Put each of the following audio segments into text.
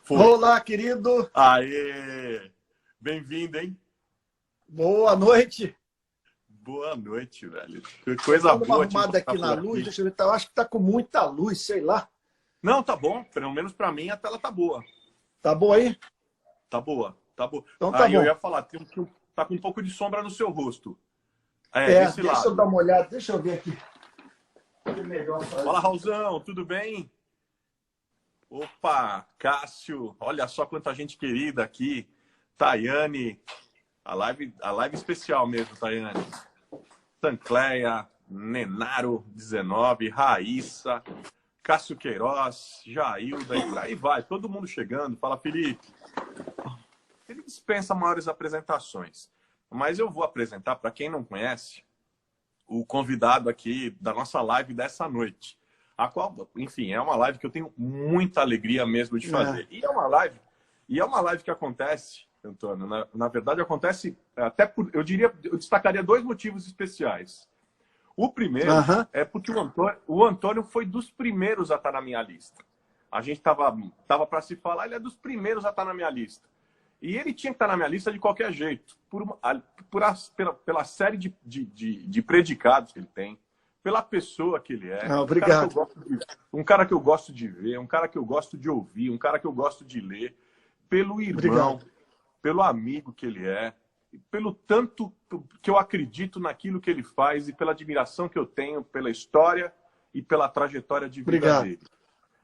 Foi. Olá, querido. Aê! Bem-vindo, hein? Boa noite. Boa noite, velho. Que Tô coisa dando uma boa te arrumada encontrar aqui na por luz. aqui. Deixa eu ver. Eu acho que tá com muita luz, sei lá. Não, tá bom. Pelo menos pra mim a tela tá boa. Tá bom aí? Tá boa, tá boa. Então tá Aí eu bom. ia falar, tá com um pouco de sombra no seu rosto. É, desse Deixa eu dar lado. uma olhada. Deixa eu ver aqui. Que melhor fazer. Fala, Raulzão, tudo bem? Opa, Cássio, olha só quanta gente querida aqui. Tayane, a live especial mesmo, Tayane. Tancleia, Nenaro 19, Raíssa, Cássio Queiroz, Jailda, e por aí vai. Todo mundo chegando. Fala, Felipe. Ele dispensa maiores apresentações. Mas eu vou apresentar, para quem não conhece, o convidado aqui da nossa live dessa noite. A qual, enfim, é uma live que eu tenho muita alegria mesmo de fazer. E é uma live que acontece, Antônio, na verdade acontece até por, eu destacaria dois motivos especiais. O primeiro é porque o Antônio foi dos primeiros a estar na minha lista. A gente tava para se falar, ele é dos primeiros a estar na minha lista. E ele tinha que estar na minha lista de qualquer jeito, pela série de predicados que ele tem, pela pessoa que ele é. Obrigado. Um cara que eu gosto de ver, um cara que eu gosto de ouvir, um cara que eu gosto de ler, pelo irmão, Obrigado. pelo amigo que ele é, pelo tanto que eu acredito naquilo que ele faz e pela admiração que eu tenho pela história e pela trajetória de vida dele.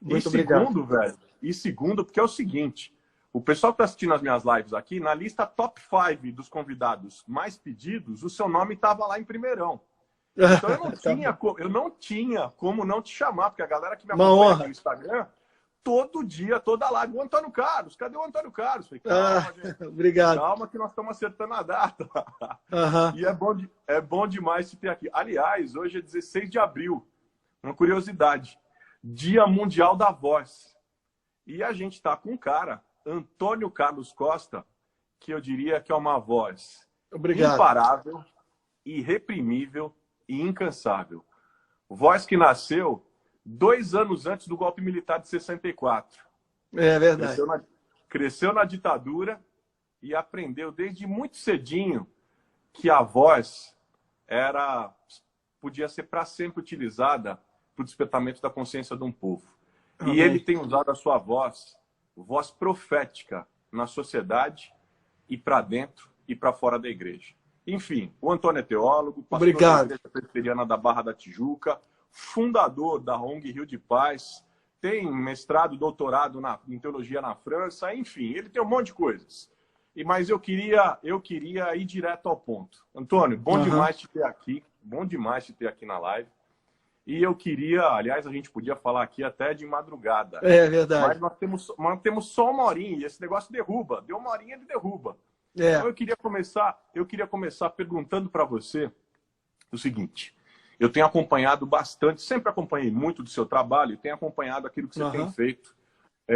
Muito obrigado. Velho, e segundo, porque é o seguinte, o pessoal que está assistindo as minhas lives aqui, na lista top 5 dos convidados mais pedidos, o seu nome estava lá em primeirão. Então eu não tinha como não te chamar, porque a galera que me acompanha no Instagram, todo dia, toda live, o Antônio Carlos, cadê o Antônio Carlos? Falei, calma, gente. Obrigado. Calma que nós estamos acertando a data. E é bom demais te ter aqui. Aliás, hoje é 16 de abril, uma curiosidade, Dia Mundial da Voz. E a gente está com um cara, Antônio Carlos Costa, que eu diria que é uma voz imparável, irreprimível e incansável. Voz que nasceu 2 anos antes do golpe militar de 64. É verdade. Cresceu na ditadura e aprendeu desde muito cedinho que a voz podia ser para sempre utilizada para o despertamento da consciência de um povo. E ele tem usado a sua voz profética na sociedade e para dentro e para fora da igreja. Enfim, o Antônio é teólogo, pastor da Igreja Presbiteriana da Barra da Tijuca, fundador da ONG Rio de Paz, tem mestrado, doutorado em teologia na França, enfim, ele tem um monte de coisas. Mas eu queria ir direto ao ponto. Antônio, bom demais te ter aqui na live. E eu queria, aliás, a gente podia falar aqui até de madrugada. É verdade. Mas nós temos só uma horinha e esse negócio derruba. Deu uma horinha, ele derruba. Então eu queria começar perguntando para você o seguinte. Eu tenho acompanhado bastante, sempre acompanhei muito do seu trabalho e tenho acompanhado aquilo que você tem feito,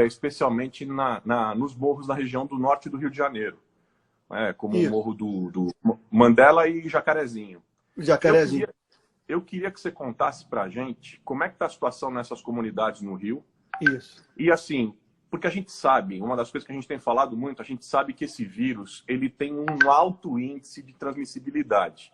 especialmente nos morros da região do norte do Rio de Janeiro, como o morro do Mandela e Jacarezinho. Jacarezinho. Eu queria que você contasse para a gente como é que está a situação nessas comunidades no Rio. Isso. E assim, porque a gente sabe, uma das coisas que a gente tem falado muito, a gente sabe que esse vírus ele tem um alto índice de transmissibilidade.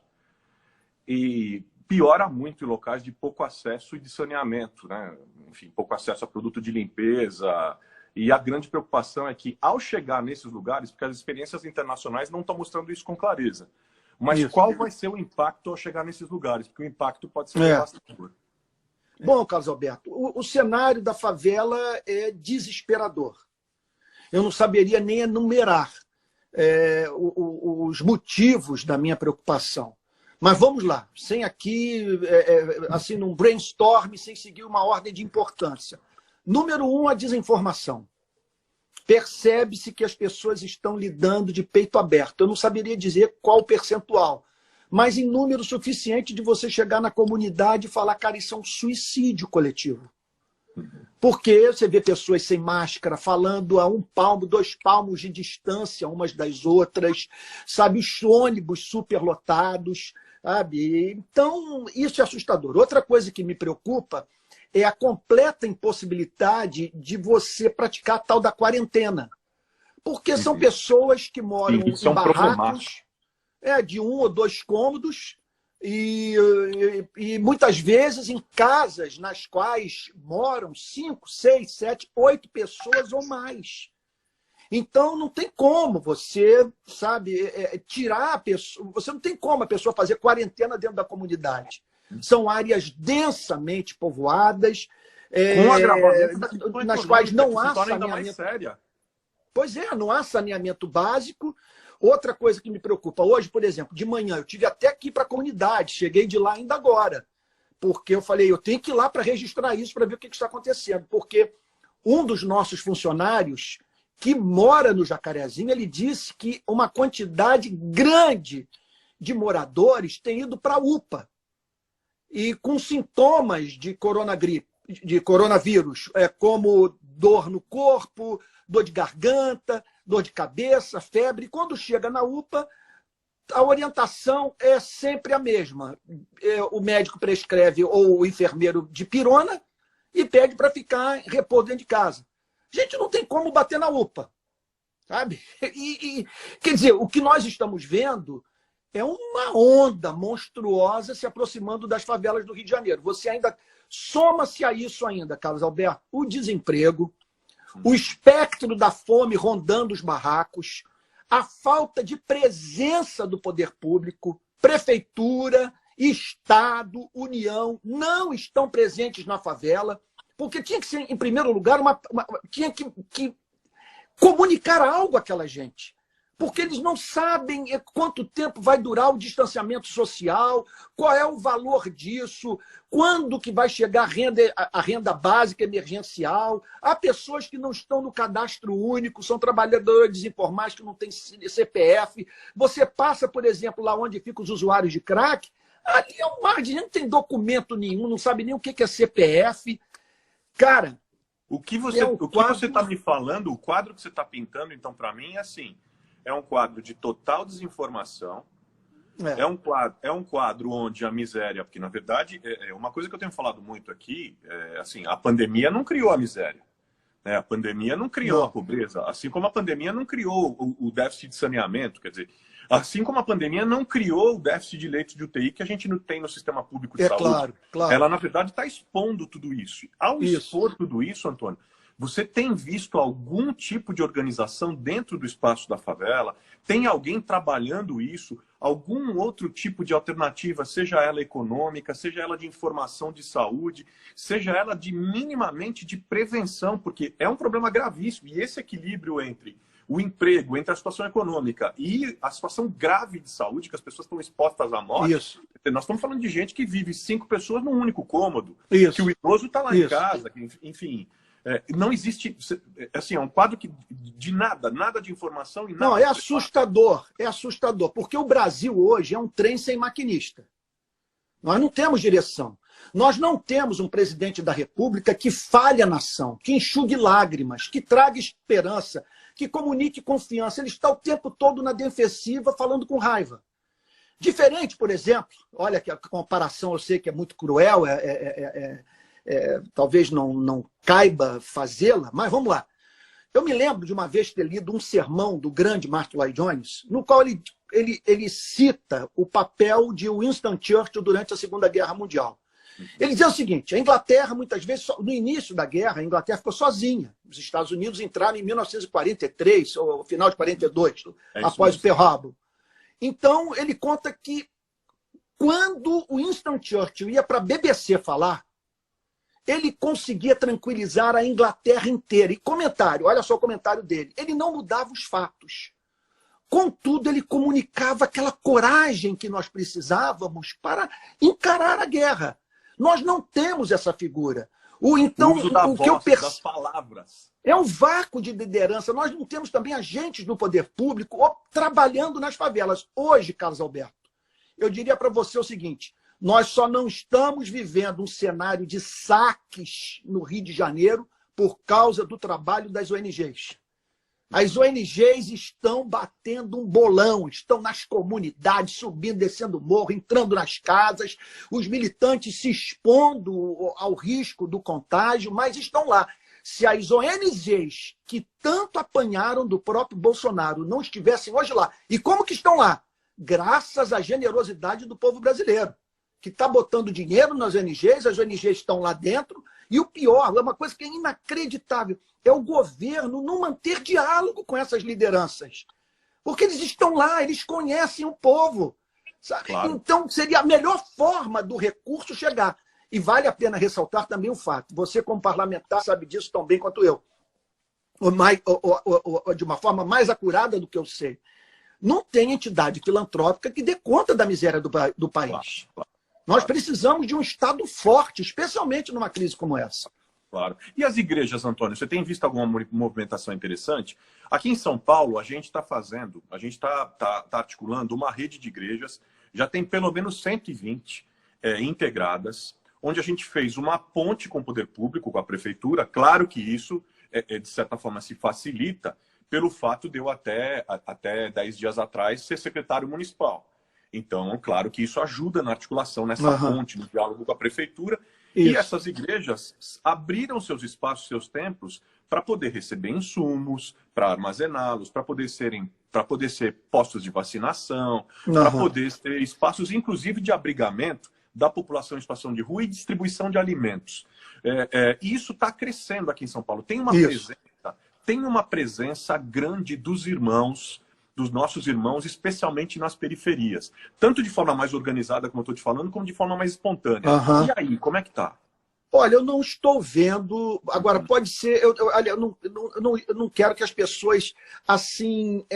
E piora muito em locais de pouco acesso e de saneamento, né? Enfim, pouco acesso a produto de limpeza. E a grande preocupação é que, ao chegar nesses lugares, porque as experiências internacionais não estão mostrando isso com clareza, mas qual vai ser o impacto ao chegar nesses lugares? Porque o impacto pode ser devastador. Bom, Carlos Alberto, o cenário da favela é desesperador. Eu não saberia nem enumerar os motivos da minha preocupação. Mas vamos lá, sem aqui, assim, num brainstorm, sem seguir uma ordem de importância. Número 1, a desinformação. Percebe-se que as pessoas estão lidando de peito aberto. Eu não saberia dizer qual o percentual, mas em número suficiente de você chegar na comunidade e falar, cara, isso é um suicídio coletivo. Porque você vê pessoas sem máscara, falando a 1 palmo, 2 palmos de distância umas das outras, sabe, os ônibus superlotados, sabe? Então, isso é assustador. Outra coisa que me preocupa é a completa impossibilidade de você praticar a tal da quarentena. Porque são pessoas que moram em barracos de 1 ou 2 cômodos e muitas vezes em casas nas quais moram 5, 6, 7, 8 pessoas ou mais. Então, não tem como você, sabe, tirar a pessoa... Você não tem como a pessoa fazer quarentena dentro da comunidade. São áreas densamente povoadas, com agravamento nas quais não há saneamento. Pois é, não há saneamento básico. Outra coisa que me preocupa, hoje, por exemplo, de manhã, eu tive até aqui para a comunidade, cheguei de lá ainda agora, porque eu falei, eu tenho que ir lá para registrar isso, para ver o que está acontecendo, porque um dos nossos funcionários, que mora no Jacarezinho, ele disse que uma quantidade grande de moradores tem ido para a UPA, e com sintomas de coronavírus, como dor no corpo, dor de garganta, dor de cabeça, febre. Quando chega na UPA, a orientação é sempre a mesma. O médico prescreve ou o enfermeiro dipirona e pede para ficar em repouso dentro de casa. A gente não tem como bater na UPA, sabe? Quer dizer, o que nós estamos vendo é uma onda monstruosa se aproximando das favelas do Rio de Janeiro. Você ainda soma-se a isso ainda, Carlos Alberto, o desemprego, o espectro da fome rondando os barracos, a falta de presença do poder público, prefeitura, Estado, União, não estão presentes na favela, porque tinha que ser, em primeiro lugar, tinha que comunicar algo àquela gente. Porque eles não sabem quanto tempo vai durar o distanciamento social, qual é o valor disso, quando que vai chegar a renda básica emergencial. Há pessoas que não estão no cadastro único, são trabalhadores informais que não têm CPF. Você passa, por exemplo, lá onde ficam os usuários de crack, ali é um mar de gente, não tem documento nenhum, não sabe nem o que é CPF. Cara, o que você está me falando, o quadro que você está pintando, então, para mim, é assim... É um quadro de total desinformação. É um quadro onde a miséria... Porque, na verdade, uma coisa que eu tenho falado muito aqui, assim, a pandemia não criou a miséria. Né? A pandemia não criou a pobreza. Assim como a pandemia não criou o déficit de saneamento. Quer dizer, assim como a pandemia não criou o déficit de leitos de UTI que a gente não tem no sistema público de saúde. Claro. Ela, na verdade, está expondo tudo isso. Ao expor tudo isso, Antônio, você tem visto algum tipo de organização dentro do espaço da favela? Tem alguém trabalhando isso? Algum outro tipo de alternativa, seja ela econômica, seja ela de informação de saúde, seja ela de minimamente de prevenção, porque é um problema gravíssimo. E esse equilíbrio entre o emprego, entre a situação econômica e a situação grave de saúde, que as pessoas estão expostas à morte. Isso. Nós estamos falando de gente que vive 5 pessoas num único cômodo, isso. que o idoso está lá em casa, enfim... não existe, assim, é um quadro que de nada de informação e nada. Não, é assustador, porque o Brasil hoje é um trem sem maquinista. Nós não temos direção. Nós não temos um presidente da República que fale a nação, que enxugue lágrimas, que traga esperança, que comunique confiança. Ele está o tempo todo na defensiva, falando com raiva. Diferente, por exemplo, olha que a comparação eu sei que é muito cruel, talvez não caiba fazê-la, mas vamos lá. Eu me lembro de uma vez ter lido um sermão do grande Martin Lloyd Jones, no qual ele cita o papel de Winston Churchill durante a Segunda Guerra Mundial. Ele diz o seguinte, a Inglaterra, muitas vezes, no início da guerra, a Inglaterra ficou sozinha. Os Estados Unidos entraram em 1943, ou final de 42, após o Pearl Harbor. Então, ele conta que quando o Winston Churchill ia para a BBC falar, ele conseguia tranquilizar a Inglaterra inteira. E comentário, olha só o comentário dele. Ele não mudava os fatos. Contudo, ele comunicava aquela coragem que nós precisávamos para encarar a guerra. Nós não temos essa figura. Das palavras. É um vácuo de liderança. Nós não temos também agentes do poder público trabalhando nas favelas. Hoje, Carlos Alberto, eu diria para você o seguinte... Nós só não estamos vivendo um cenário de saques no Rio de Janeiro por causa do trabalho das ONGs. As ONGs estão batendo um bolão, estão nas comunidades, subindo, descendo o morro, entrando nas casas, os militantes se expondo ao risco do contágio, mas estão lá. Se as ONGs que tanto apanharam do próprio Bolsonaro não estivessem hoje lá, e como que estão lá? Graças à generosidade do povo brasileiro, que está botando dinheiro nas ONGs, as ONGs estão lá dentro, e o pior, é uma coisa que é inacreditável, é o governo não manter diálogo com essas lideranças. Porque eles estão lá, eles conhecem o povo. Sabe? Claro. Então, seria a melhor forma do recurso chegar. E vale a pena ressaltar também o fato, você como parlamentar sabe disso tão bem quanto eu, de uma forma mais acurada do que eu sei. Não tem entidade filantrópica que dê conta da miséria do país. Claro. Nós precisamos de um Estado forte, especialmente numa crise como essa. Claro. E as igrejas, Antônio, você tem visto alguma movimentação interessante? Aqui em São Paulo, a gente está articulando uma rede de igrejas, já tem pelo menos 120 integradas, onde a gente fez uma ponte com o poder público, com a prefeitura. Claro que isso, de certa forma, se facilita pelo fato de eu até 10 dias atrás ser secretário municipal. Então, claro que isso ajuda na articulação, nessa ponte, no diálogo com a prefeitura. Isso. E essas igrejas abriram seus espaços, seus templos, para poder receber insumos, para armazená-los, para poder ser postos de vacinação, para poder ter espaços, inclusive, de abrigamento da população em situação de rua e distribuição de alimentos. E isso está crescendo aqui em São Paulo. Tem uma presença grande dos irmãos, dos nossos irmãos, especialmente nas periferias. Tanto de forma mais organizada, como eu estou te falando, como de forma mais espontânea. E aí, como é que está? Olha, eu não estou vendo... Agora, pode ser... Eu não quero que as pessoas, assim,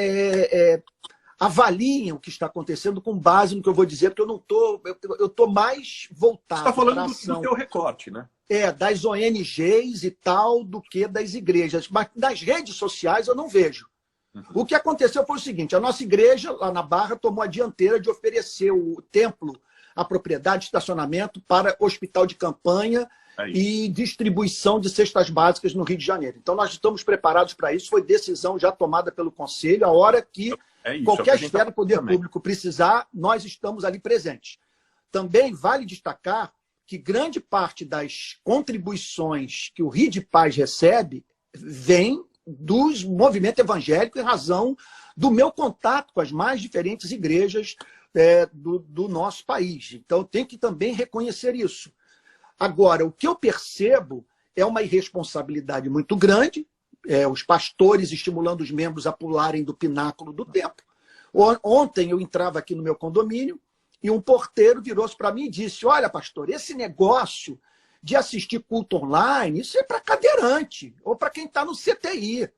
avaliem o que está acontecendo com base no que eu vou dizer, porque eu não estou... Eu estou mais voltado... Você está falando do teu recorte, né? Das ONGs e tal, do que das igrejas. Mas das redes sociais eu não vejo. O que aconteceu foi o seguinte, a nossa igreja, lá na Barra, tomou a dianteira de oferecer o templo, a propriedade de estacionamento para hospital de campanha e distribuição de cestas básicas no Rio de Janeiro. Então, nós estamos preparados para isso, foi decisão já tomada pelo Conselho, a hora que qualquer esfera do poder público precisar, nós estamos ali presentes. Também vale destacar que grande parte das contribuições que o Rio de Paz recebe vem dos movimentos evangélicos em razão do meu contato com as mais diferentes igrejas do nosso país. Então, tem que também reconhecer isso. Agora, o que eu percebo é uma irresponsabilidade muito grande, os pastores estimulando os membros a pularem do pináculo do templo. Ontem eu entrava aqui no meu condomínio e um porteiro virou-se para mim e disse, olha, pastor, esse negócio de assistir culto online, isso é para cadeirante, ou para quem está no CTI.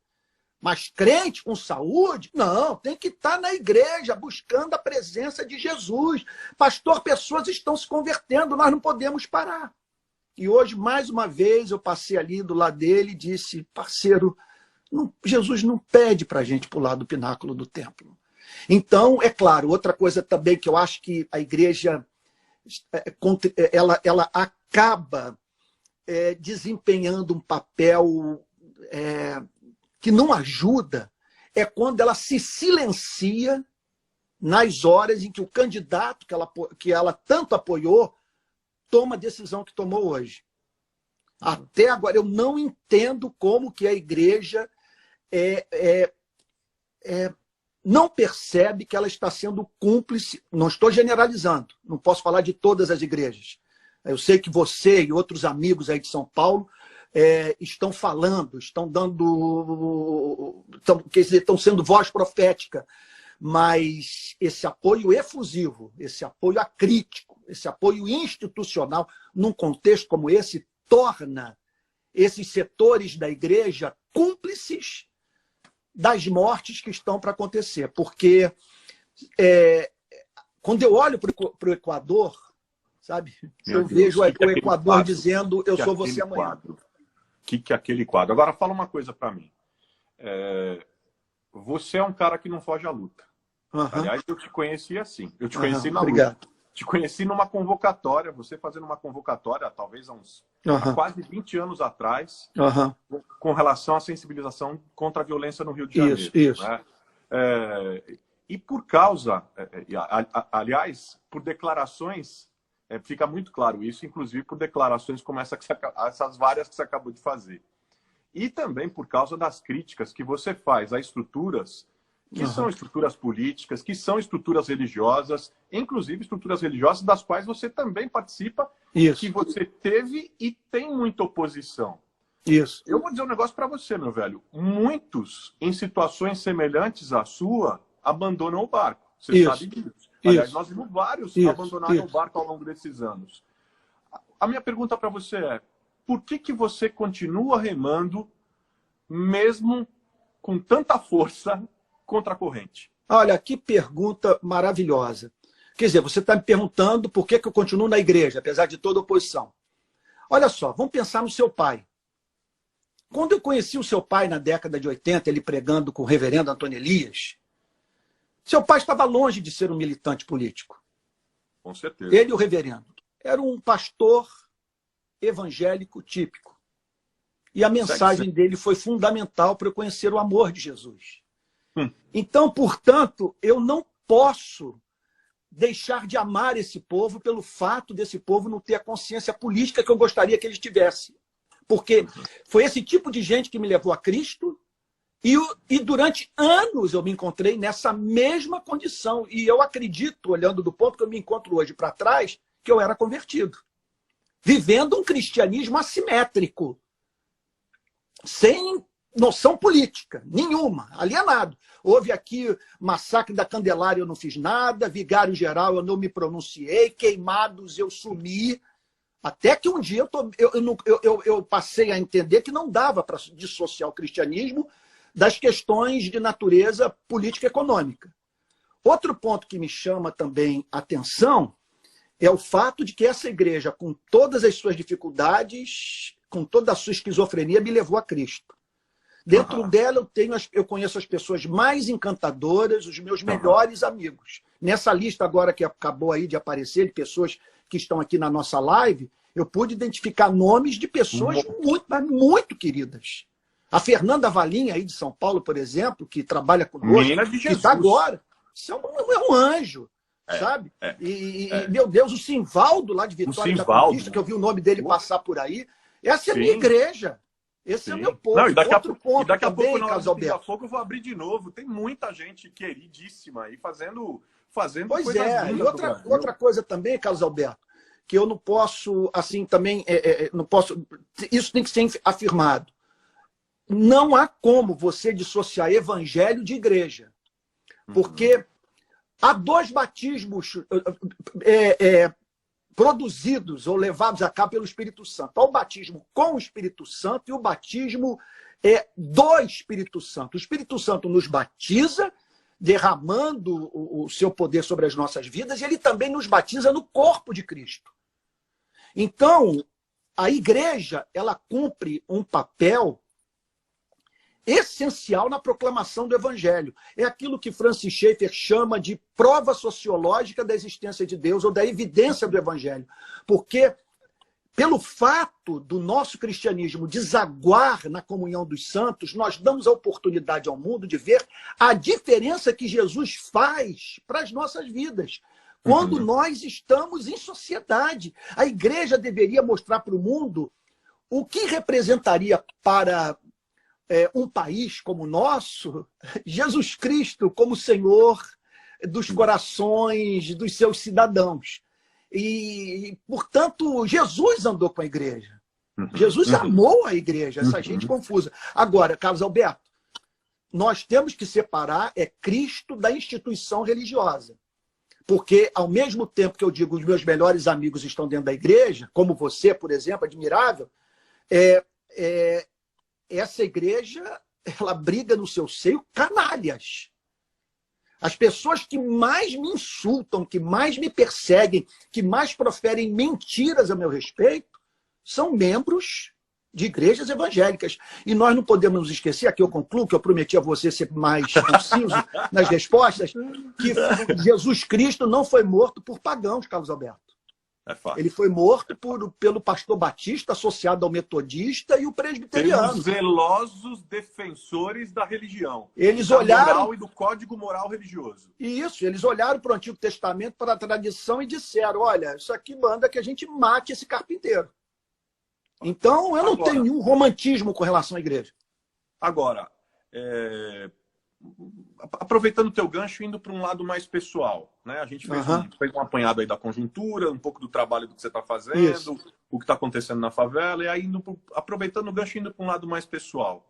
Mas crente com saúde, não, tem que estar na igreja, buscando a presença de Jesus. Pastor, pessoas estão se convertendo, nós não podemos parar. E hoje, mais uma vez, eu passei ali do lado dele e disse, parceiro, Jesus não pede para a gente pular do pináculo do templo. Então, é claro, outra coisa também que eu acho que a igreja ela acaba desempenhando um papel que não ajuda, é quando ela se silencia nas horas em que o candidato que ela tanto apoiou toma a decisão que tomou hoje. Até agora, eu não entendo como que a igreja não percebe que ela está sendo cúmplice. Não estou generalizando, não posso falar de todas as igrejas. Eu sei que você e outros amigos aí de São Paulo estão falando, estão sendo voz profética, mas esse apoio efusivo, esse apoio acrítico, esse apoio institucional, num contexto como esse, torna esses setores da igreja cúmplices das mortes que estão para acontecer. Porque quando eu olho para o Equador, sabe, eu vejo o Equador dizendo, eu sou você amanhã. O que é aquele quadro? Agora, fala uma coisa para mim. Você é um cara que não foge à luta. Aliás, eu te conheci assim. Eu te conheci na luta. Te conheci numa convocatória, você fazendo uma convocatória, talvez há uns há quase 20 anos atrás, com relação à sensibilização contra a violência no Rio de Janeiro. Isso. Né? E por causa, aliás, por declarações, fica muito claro isso, inclusive por declarações como essas várias que você acabou de fazer. E também por causa das críticas que você faz a estruturas que são estruturas políticas, que são estruturas religiosas, inclusive estruturas religiosas das quais você também participa, que você teve e tem muita oposição. Isso. Eu vou dizer um negócio para você, meu velho. Muitos, em situações semelhantes à sua, abandonam o barco. Você sabe disso. Aliás, nós vimos vários abandonarem o barco ao longo desses anos. A minha pergunta para você é, por que você continua remando, mesmo com tanta força, contra a corrente? Olha, que pergunta maravilhosa. Quer dizer, você está me perguntando por que eu continuo na igreja, apesar de toda oposição. Olha só, vamos pensar no seu pai. Quando eu conheci o seu pai na década de 80, ele pregando com o reverendo Antônio Elias, seu pai estava longe de ser um militante político. Com certeza. Ele e o reverendo. Era um pastor evangélico típico. E a mensagem dele foi fundamental para eu conhecer o amor de Jesus. Então, portanto, eu não posso deixar de amar esse povo pelo fato desse povo não ter a consciência política que eu gostaria que eles tivessem. Porque foi esse tipo de gente que me levou a Cristo e durante anos eu me encontrei nessa mesma condição. E eu acredito, olhando do ponto que eu me encontro hoje para trás, que eu era convertido. Vivendo um cristianismo assimétrico. Sem noção política, nenhuma, alienado. Houve aqui massacre da Candelária, eu não fiz nada, vigário geral, eu não me pronunciei, queimados, eu sumi. Até que um dia eu passei a entender que não dava para dissociar o cristianismo das questões de natureza política e econômica. Outro ponto que me chama também a atenção é o fato de que essa igreja, com todas as suas dificuldades, com toda a sua esquizofrenia, me levou a Cristo. Dentro dela eu conheço as pessoas mais encantadoras, os meus melhores amigos. Nessa lista agora que acabou aí de aparecer, de pessoas que estão aqui na nossa live, eu pude identificar nomes de pessoas muito queridas. A Fernanda Valim, aí de São Paulo, por exemplo, que trabalha conosco, que está agora. Isso é um anjo, sabe? Meu Deus, o Simvaldo, lá de Vitória da Conquista, que eu vi o nome dele passar por aí. Essa é a minha igreja. Esse é o meu povo. Não, e daqui Outro ponto daqui a também, pouco, Carlos Alberto. Daqui a pouco eu vou abrir de novo. Tem muita gente queridíssima aí fazendo pois coisas é, lindas e outra coisa também, Carlos Alberto, que eu não posso, assim, também, não posso, isso tem que ser afirmado. Não há como você dissociar evangelho de igreja. Porque há dois batismos produzidos ou levados a cabo pelo Espírito Santo. Há o batismo com o Espírito Santo e o batismo do Espírito Santo. O Espírito Santo nos batiza, derramando o seu poder sobre as nossas vidas, e ele também nos batiza no corpo de Cristo. Então, a igreja, ela cumpre um papel essencial na proclamação do evangelho. É aquilo que Francis Schaeffer chama de prova sociológica da existência de Deus ou da evidência do evangelho. Porque, pelo fato do nosso cristianismo desaguar na comunhão dos santos, nós damos a oportunidade ao mundo de ver a diferença que Jesus faz para as nossas vidas. Quando nós estamos em sociedade, a igreja deveria mostrar para o mundo o que representaria para um país como o nosso, Jesus Cristo como Senhor dos corações dos seus cidadãos. E, portanto, Jesus andou com a igreja. Jesus amou a igreja, essa gente confusa. Agora, Carlos Alberto, nós temos que separar Cristo da instituição religiosa. Porque, ao mesmo tempo que eu digo os meus melhores amigos estão dentro da igreja, como você, por exemplo, admirável, essa igreja, ela briga no seu seio canalhas. As pessoas que mais me insultam, que mais me perseguem, que mais proferem mentiras a meu respeito, são membros de igrejas evangélicas. E nós não podemos nos esquecer, aqui eu concluo, que eu prometi a você ser mais conciso nas respostas, que Jesus Cristo não foi morto por pagãos, Carlos Alberto. É fato. Ele foi morto pelo pastor batista, associado ao metodista e o presbiteriano. Os zelosos defensores da religião. Eles da olharam... moral e do código moral religioso. Isso, eles olharam para o Antigo Testamento, para a tradição e disseram, olha, isso aqui manda que a gente mate esse carpinteiro. Então, eu não tenho nenhum romantismo com relação à igreja. Agora, aproveitando o teu gancho, indo para um lado mais pessoal, né? A gente fez um apanhado aí da conjuntura, um pouco do trabalho do que você está fazendo, isso, o que está acontecendo na favela, e aí aproveitando o gancho, indo para um lado mais pessoal.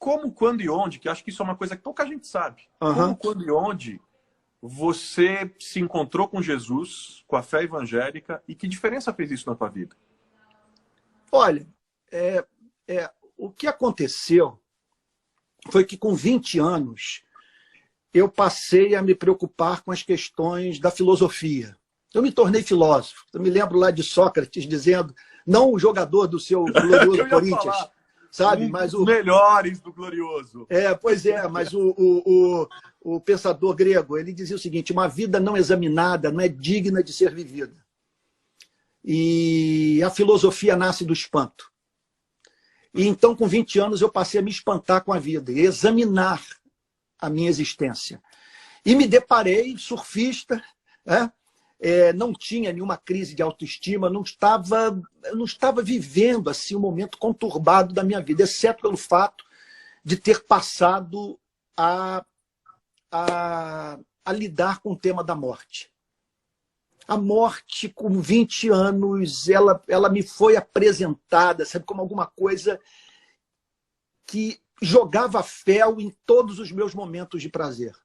Como, quando e onde, que acho que isso é uma coisa que pouca gente sabe, como, quando e onde você se encontrou com Jesus, com a fé evangélica, e que diferença fez isso na tua vida? Olha, o que aconteceu foi que com 20 anos eu passei a me preocupar com as questões da filosofia. Eu me tornei filósofo. Eu me lembro lá de Sócrates dizendo, não o jogador do seu glorioso Corinthians, sabe? Mas os melhores do glorioso. Pois é, mas o pensador grego, ele dizia o seguinte, uma vida não examinada não é digna de ser vivida. E a filosofia nasce do espanto. E então, com 20 anos, eu passei a me espantar com a vida e examinar a minha existência. E me deparei, surfista, não tinha nenhuma crise de autoestima, não estava vivendo assim um momento conturbado da minha vida, exceto pelo fato de ter passado a lidar com o tema da morte. A morte, com 20 anos, ela me foi apresentada, sabe, como alguma coisa que jogava fel em todos os meus momentos de prazer.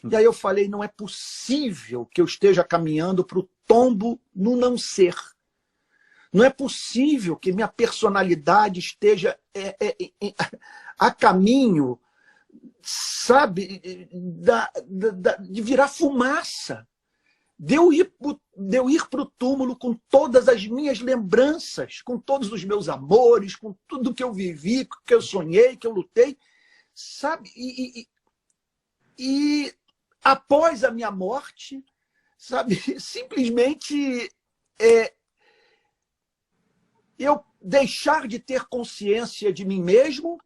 E aí eu falei, não é possível que eu esteja caminhando para o tombo no não ser. Não é possível que minha personalidade esteja a caminho, sabe, de virar fumaça. De eu ir para o túmulo com todas as minhas lembranças, com todos os meus amores, com tudo que eu vivi, que eu sonhei, que eu lutei, sabe? E após a minha morte, sabe, simplesmente eu deixar de ter consciência de mim mesmo,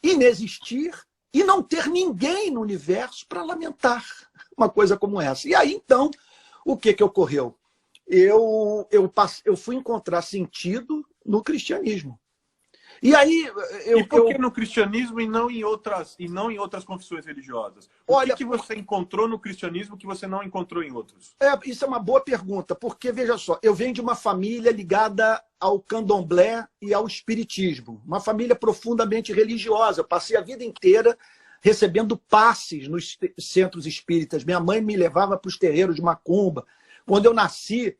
inexistir, e não ter ninguém no universo para lamentar uma coisa como essa. E aí, então, o que ocorreu? Eu fui encontrar sentido no cristianismo. E aí... E por que no cristianismo e não em outras confissões religiosas? O que você encontrou no cristianismo que você não encontrou em outros? Isso é uma boa pergunta, porque, veja só, eu venho de uma família ligada ao candomblé e ao espiritismo. Uma família profundamente religiosa. Eu passei a vida inteira recebendo passes nos centros espíritas. Minha mãe me levava para os terreiros de macumba. Quando eu nasci,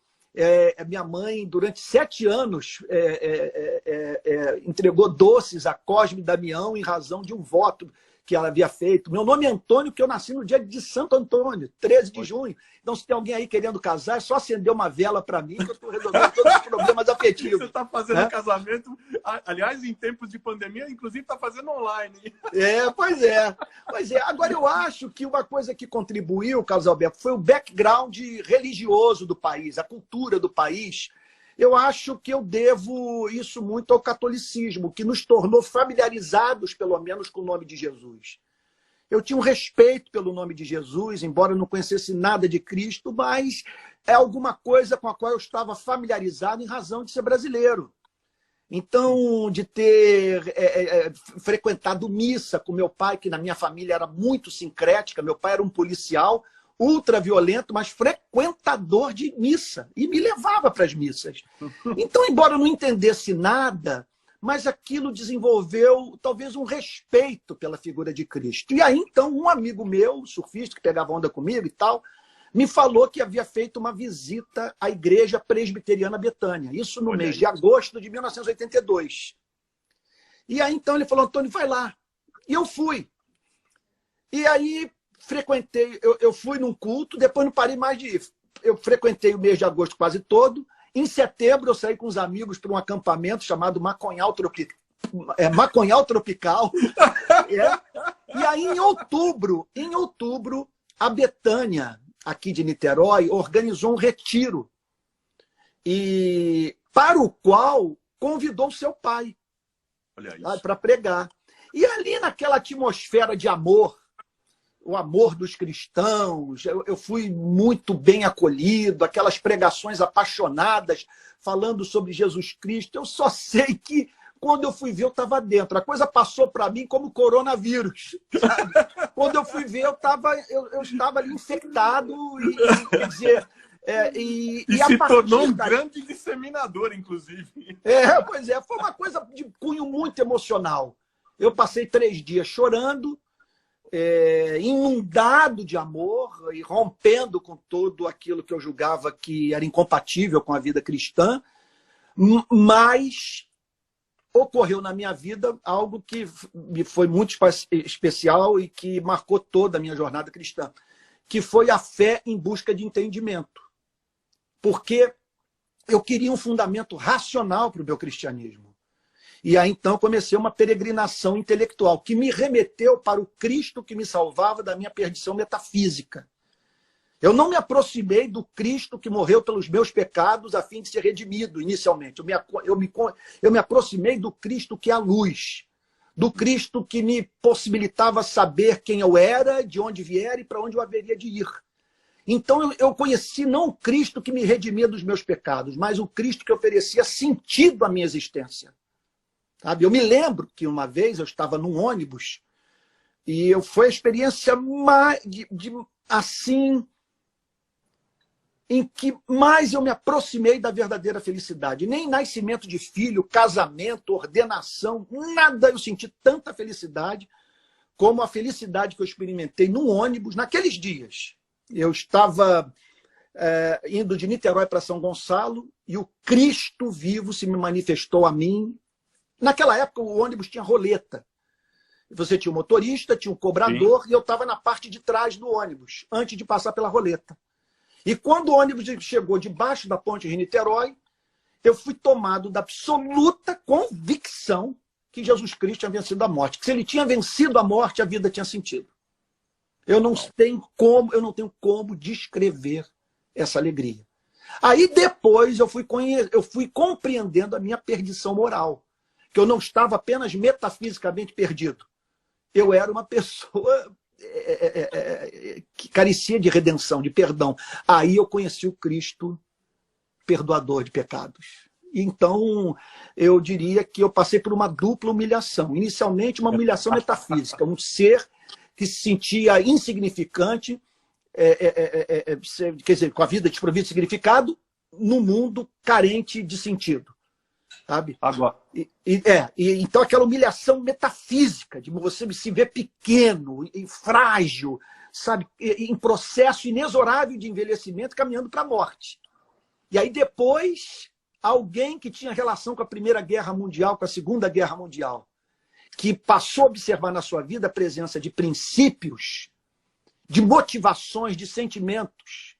minha mãe, durante 7 anos, entregou doces a Cosme Damião em razão de um voto que ela havia feito. Meu nome é Antônio, porque eu nasci no dia de Santo Antônio, 13 de junho. Então, se tem alguém aí querendo casar, é só acender uma vela para mim, que eu estou resolvendo todos os problemas afetivos. Você está fazendo casamento, aliás, em tempos de pandemia, inclusive está fazendo online. Pois é. Agora, eu acho que uma coisa que contribuiu, Carlos Alberto, foi o background religioso do país, a cultura do país. Eu acho que eu devo isso muito ao catolicismo, que nos tornou familiarizados, pelo menos, com o nome de Jesus. Eu tinha um respeito pelo nome de Jesus, embora eu não conhecesse nada de Cristo, mas é alguma coisa com a qual eu estava familiarizado em razão de ser brasileiro. Então, de ter frequentado missa com meu pai, que na minha família era muito sincrética, meu pai era um policial, ultraviolento, mas frequentador de missa, e me levava para as missas. Então, embora eu não entendesse nada, mas aquilo desenvolveu talvez um respeito pela figura de Cristo. E aí, então, um amigo meu, surfista, que pegava onda comigo e tal, me falou que havia feito uma visita à Igreja Presbiteriana Betânia, isso no mês de agosto de 1982. E aí, então, ele falou, Antônio, vai lá. E eu fui. E aí, frequentei, eu fui num culto, depois não parei mais de ir. Eu frequentei o mês de agosto quase todo. Em setembro, eu saí com os amigos para um acampamento chamado Maconhal Tropical. E aí, em outubro, a Betânia aqui de Niterói, organizou um retiro, e para o qual convidou seu pai para pregar. E ali, naquela atmosfera de amor, o amor dos cristãos, eu fui muito bem acolhido, aquelas pregações apaixonadas falando sobre Jesus Cristo. Eu só sei que, quando eu fui ver, eu estava dentro. A coisa passou para mim como coronavírus, sabe? Quando eu fui ver, eu estava ali infectado, quer dizer... E se tornou um grande disseminador, inclusive. Pois é, foi uma coisa de cunho muito emocional. Eu passei 3 dias chorando, inundado de amor e rompendo com tudo aquilo que eu julgava que era incompatível com a vida cristã, mas ocorreu na minha vida algo que me foi muito especial e que marcou toda a minha jornada cristã, que foi a fé em busca de entendimento. Porque eu queria um fundamento racional para o meu cristianismo. E aí, então, comecei uma peregrinação intelectual que me remeteu para o Cristo que me salvava da minha perdição metafísica. Eu não me aproximei do Cristo que morreu pelos meus pecados a fim de ser redimido, inicialmente. Eu me aproximei do Cristo que é a luz, do Cristo que me possibilitava saber quem eu era, de onde viera e para onde eu haveria de ir. Então, eu conheci não o Cristo que me redimia dos meus pecados, mas o Cristo que oferecia sentido à minha existência. Sabe? Eu me lembro que uma vez eu estava num ônibus e foi a experiência assim em que mais eu me aproximei da verdadeira felicidade. Nem nascimento de filho, casamento, ordenação, nada eu senti tanta felicidade como a felicidade que eu experimentei num ônibus naqueles dias. Eu estava indo de Niterói para São Gonçalo e o Cristo vivo se me manifestou a mim. Naquela época, o ônibus tinha roleta. Você tinha um motorista, tinha um cobrador, sim, e eu estava na parte de trás do ônibus, antes de passar pela roleta. E quando o ônibus chegou debaixo da ponte de Niterói, eu fui tomado da absoluta convicção que Jesus Cristo tinha vencido a morte. Que se ele tinha vencido a morte, a vida tinha sentido. Eu não tenho como descrever essa alegria. Aí depois eu fui compreendendo a minha perdição moral. Que eu não estava apenas metafisicamente perdido. Eu era uma pessoa que carecia de redenção, de perdão. Aí eu conheci o Cristo perdoador de pecados. Então, eu diria que eu passei por uma dupla humilhação. Inicialmente, uma humilhação metafísica. Um ser que se sentia insignificante, quer dizer, com a vida desprovida de significado, no mundo carente de sentido. Sabe? Agora. Então, aquela humilhação metafísica, de você se ver pequeno e frágil, sabe? Em processo inexorável de envelhecimento, caminhando para a morte. E aí, depois, alguém que tinha relação com a Primeira Guerra Mundial, com a Segunda Guerra Mundial, que passou a observar na sua vida a presença de princípios, de motivações, de sentimentos,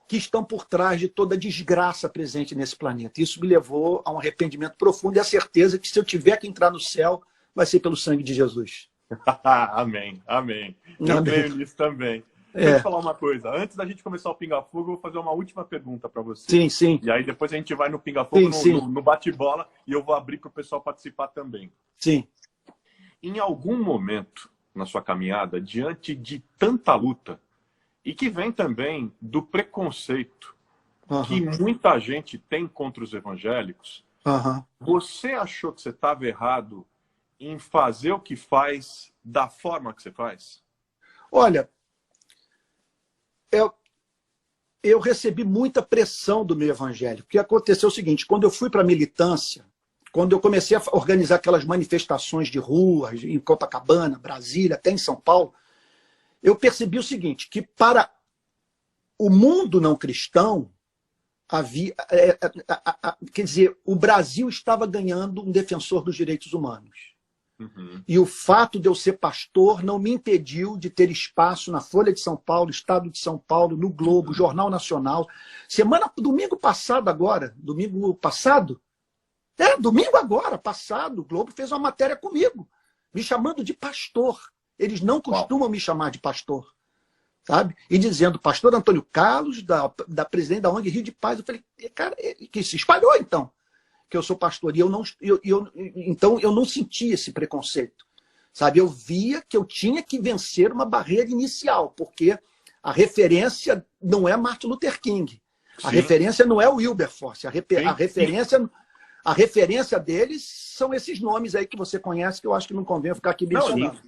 que estão por trás de toda a desgraça presente nesse planeta. Isso me levou a um arrependimento profundo e a certeza que se eu tiver que entrar no céu, vai ser pelo sangue de Jesus. Amém, amém. Eu creio nisso também. Deixa eu te falar uma coisa. Antes da gente começar o Pinga Fogo, eu vou fazer uma última pergunta para você. Sim, sim. E aí depois a gente vai no Pinga Fogo, no bate-bola, e eu vou abrir para o pessoal participar também. Sim. Em algum momento na sua caminhada, diante de tanta luta, e que vem também do preconceito que muita gente tem contra os evangélicos, você achou que você estava errado em fazer o que faz da forma que você faz? Olha, eu recebi muita pressão do meio evangélico. O que aconteceu é o seguinte, quando eu fui para a militância, quando eu comecei a organizar aquelas manifestações de rua, em Copacabana, Brasília, até em São Paulo, eu percebi o seguinte, que para o mundo não cristão, quer dizer, o Brasil estava ganhando um defensor dos direitos humanos. E o fato de eu ser pastor não me impediu de ter espaço na Folha de São Paulo, Estado de São Paulo, no Globo, Jornal Nacional. Domingo passado, o Globo fez uma matéria comigo, me chamando de pastor. Eles não costumam me chamar de pastor. sabe? E dizendo, pastor Antônio Carlos, da presidente da ONG Rio de Paz. Eu falei, cara, que se espalhou então, que eu sou pastor. E então eu não senti esse preconceito, sabe? Eu via que eu tinha que vencer uma barreira inicial, porque a referência não é Martin Luther King. A referência não é o Wilberforce. A referência deles são esses nomes aí que você conhece, que eu acho que não convém ficar aqui mencionando.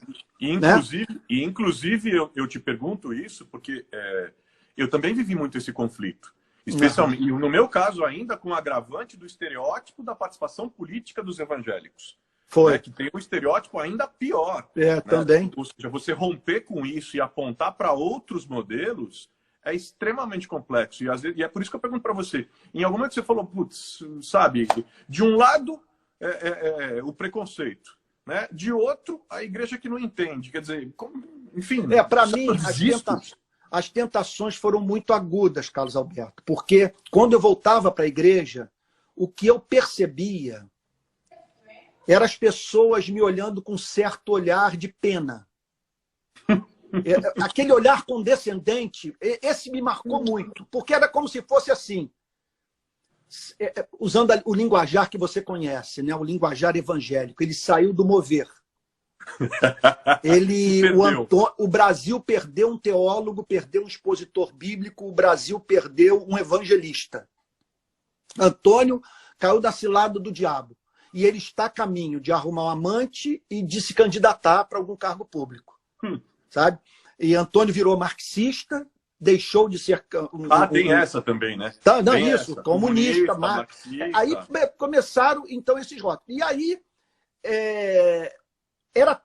Inclusive eu te pergunto isso porque eu também vivi muito esse conflito. Especialmente, no meu caso ainda, com o agravante do estereótipo da participação política dos evangélicos. Foi. Né, que tem um estereótipo ainda pior. Também. Ou seja, você romper com isso e apontar para outros modelos é extremamente complexo. E é por isso que eu pergunto para você. Em algum momento você falou, putz, sabe, de um lado o preconceito, né? De outro, a igreja que não entende. Quer dizer, enfim... Para mim, as tentações foram muito agudas, Carlos Alberto, porque quando eu voltava para a igreja, o que eu percebia eram as pessoas me olhando com certo olhar de pena. Aquele olhar condescendente, esse me marcou muito, porque era como se fosse assim, usando o linguajar que você conhece, né? O linguajar evangélico, ele saiu do mover. O Brasil perdeu um teólogo, perdeu um expositor bíblico, o Brasil perdeu um evangelista. Antônio caiu da cilada do diabo. E ele está a caminho de arrumar um amante e de se candidatar para algum cargo público. Sabe? E Antônio virou marxista, deixou de ser... tem essa também, né? Não, isso, essa, comunista. marxista. Aí começaram, então, esses rótulos. E aí, era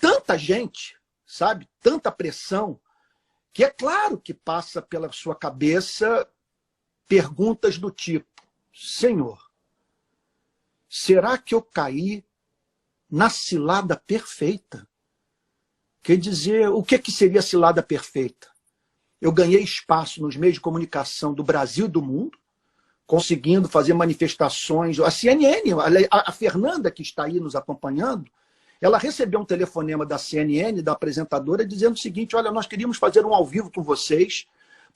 tanta gente, sabe? Tanta pressão, que é claro que passa pela sua cabeça perguntas do tipo, Senhor, será que eu caí na cilada perfeita? Quer dizer, o que seria cilada perfeita? Eu ganhei espaço nos meios de comunicação do Brasil e do mundo, conseguindo fazer manifestações. A CNN, a Fernanda, que está aí nos acompanhando, ela recebeu um telefonema da CNN, da apresentadora, dizendo o seguinte, olha, nós queríamos fazer um ao vivo com vocês,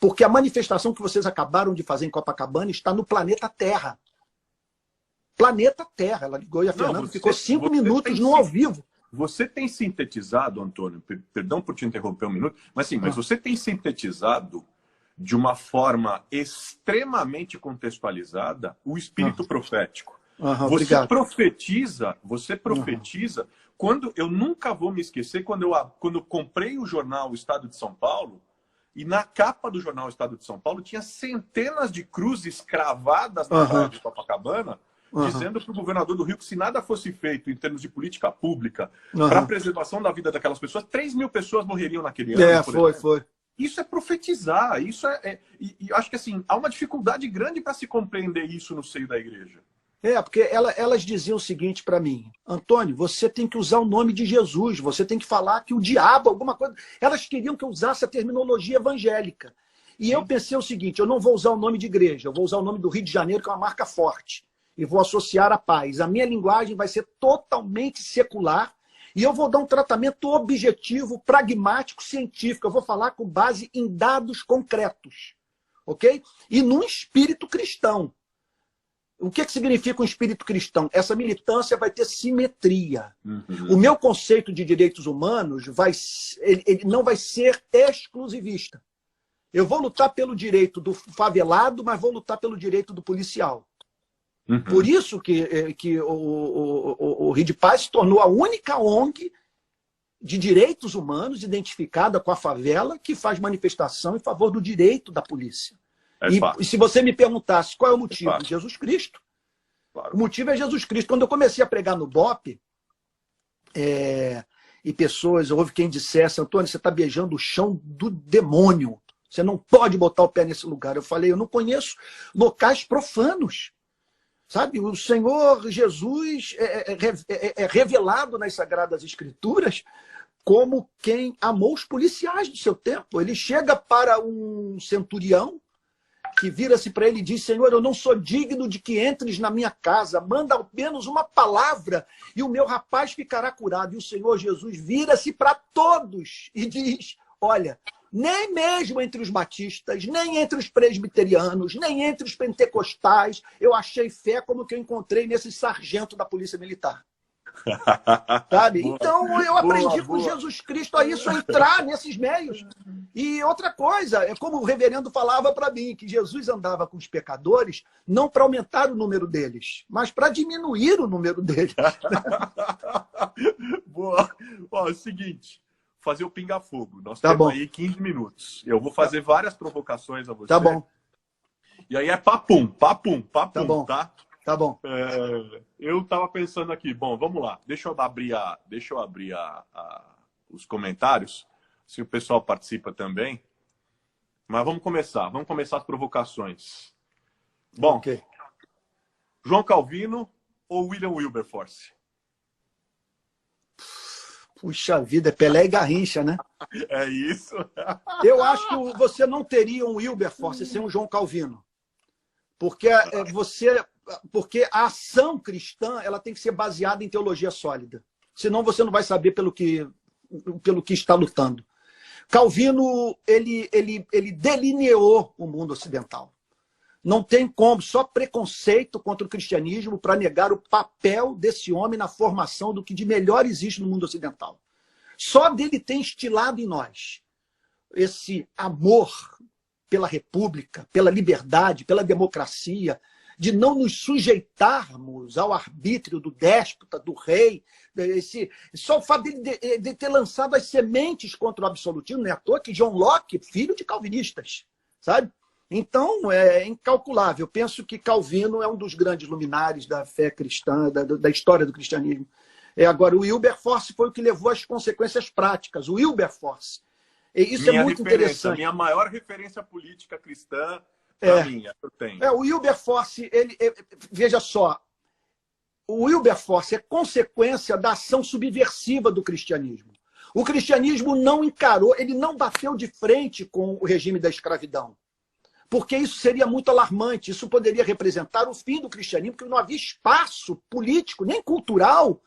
porque a manifestação que vocês acabaram de fazer em Copacabana está no planeta Terra. Planeta Terra. Ela ligou e a Fernanda ficou 5 minutos no ao vivo. Você tem sintetizado, Antônio, perdão por te interromper um minuto, mas sim, mas você tem sintetizado de uma forma extremamente contextualizada o espírito profético. Você profetiza, quando eu nunca vou me esquecer, quando eu comprei o jornal Estado de São Paulo, e na capa do jornal Estado de São Paulo tinha centenas de cruzes cravadas na praia de Copacabana, dizendo para o governador do Rio que se nada fosse feito em termos de política pública para a preservação da vida daquelas pessoas, 3 mil pessoas morreriam naquele ano. Foi. Isso é profetizar. Isso e acho que assim, há uma dificuldade grande para se compreender isso no seio da igreja. Porque elas diziam o seguinte para mim, Antônio, você tem que usar o nome de Jesus, você tem que falar que o diabo, alguma coisa... Elas queriam que eu usasse a terminologia evangélica. E eu pensei o seguinte, eu não vou usar o nome de igreja, eu vou usar o nome do Rio de Janeiro, que é uma marca forte. E vou associar a paz. A minha linguagem vai ser totalmente secular e eu vou dar um tratamento objetivo, pragmático, científico. Eu vou falar com base em dados concretos, ok? E num espírito cristão. O que significa um espírito cristão? Essa militância vai ter simetria. O meu conceito de direitos humanos ele não vai ser exclusivista. Eu vou lutar pelo direito do favelado, mas vou lutar pelo direito do policial. Por isso que o Rio de Paz se tornou a única ONG de direitos humanos identificada com a favela que faz manifestação em favor do direito da polícia. E se você me perguntasse qual é o motivo? Jesus Cristo. Claro. O motivo é Jesus Cristo. Quando eu comecei a pregar no BOP, e pessoas, houve quem dissesse, Antônio, você está beijando o chão do demônio. Você não pode botar o pé nesse lugar. Eu falei, eu não conheço locais profanos. Sabe, o Senhor Jesus é revelado nas Sagradas Escrituras como quem amou os policiais do seu tempo. Ele chega para um centurião que vira-se para ele e diz, Senhor, eu não sou digno de que entres na minha casa, manda ao menos uma palavra e o meu rapaz ficará curado. E o Senhor Jesus vira-se para todos e diz, olha, nem mesmo entre os batistas, nem entre os presbiterianos, nem entre os pentecostais, eu achei fé como que eu encontrei nesse sargento da Polícia Militar. Sabe? Boa. Então, eu aprendi Boa, com boa. Jesus Cristo a isso, a entrar nesses meios. E outra coisa, é como o reverendo falava para mim, que Jesus andava com os pecadores não para aumentar o número deles, mas para diminuir o número deles. Boa. Ó, é o seguinte, fazer o pinga-fogo. Nós Tá temos bom. aí 15 minutos. Eu vou fazer várias provocações a você. Tá bom, E aí é papum, papum, papum, tá bom, tá? tá bom. Eu estava pensando aqui, bom, vamos lá. Deixa eu abrir os comentários, se o pessoal participa também. Mas vamos começar as provocações. Bom, Ok. João Calvino ou William Wilberforce? Puxa vida, é Pelé e Garrincha, né? É isso. Eu acho que você não teria um Wilberforce sem um João Calvino. Porque a ação cristã ela tem que ser baseada em teologia sólida. Senão você não vai saber pelo que está lutando. Calvino ele delineou o mundo ocidental. Não tem como, só preconceito contra o cristianismo para negar o papel desse homem na formação do que de melhor existe no mundo ocidental. Só dele ter instilado em nós esse amor pela república, pela liberdade, pela democracia, de não nos sujeitarmos ao arbítrio do déspota, do rei. Só o fato de ter lançado as sementes contra o absolutismo, não é à toa que John Locke, filho de calvinistas, sabe? Então, é incalculável. Eu penso que Calvino é um dos grandes luminares da fé cristã, da história do cristianismo. Agora, o Wilberforce foi o que levou às consequências práticas. O Wilberforce. Isso é muito interessante. Minha maior referência política cristã, para mim, eu tenho. O Wilberforce, veja só, o Wilberforce é consequência da ação subversiva do cristianismo. O cristianismo não encarou, ele não bateu de frente com o regime da escravidão. Porque isso seria muito alarmante, isso poderia representar o fim do cristianismo, porque não havia espaço político, nem cultural,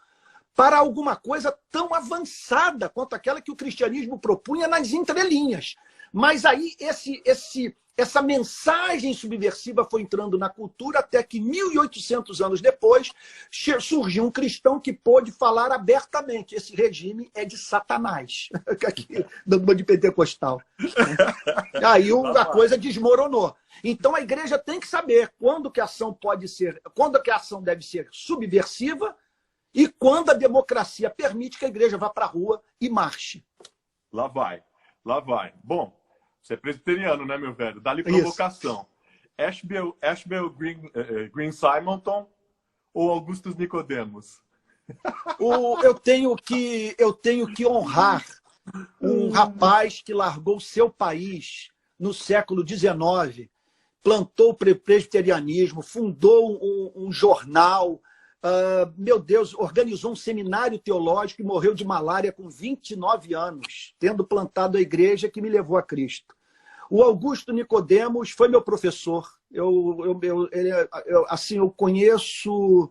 para alguma coisa tão avançada quanto aquela que o cristianismo propunha nas entrelinhas. Mas aí essa mensagem subversiva foi entrando na cultura até que 1.800 anos depois surgiu um cristão que pôde falar abertamente. Esse regime é de Satanás, dando uma de pentecostal. Aí a coisa desmoronou. Então a igreja tem que saber quando que a ação deve ser subversiva e quando a democracia permite que a igreja vá para a rua e marche. Lá vai. Bom, você é presbiteriano, né, meu velho? Dá-lhe provocação. Ashbel Green Simonton ou Augustus Nicodemos? Eu tenho que honrar um rapaz que largou seu país no século XIX, plantou o presbiterianismo, fundou um jornal, meu Deus, organizou um seminário teológico e morreu de malária com 29 anos, tendo plantado a igreja que me levou a Cristo. O Augusto Nicodemos foi meu professor. Eu conheço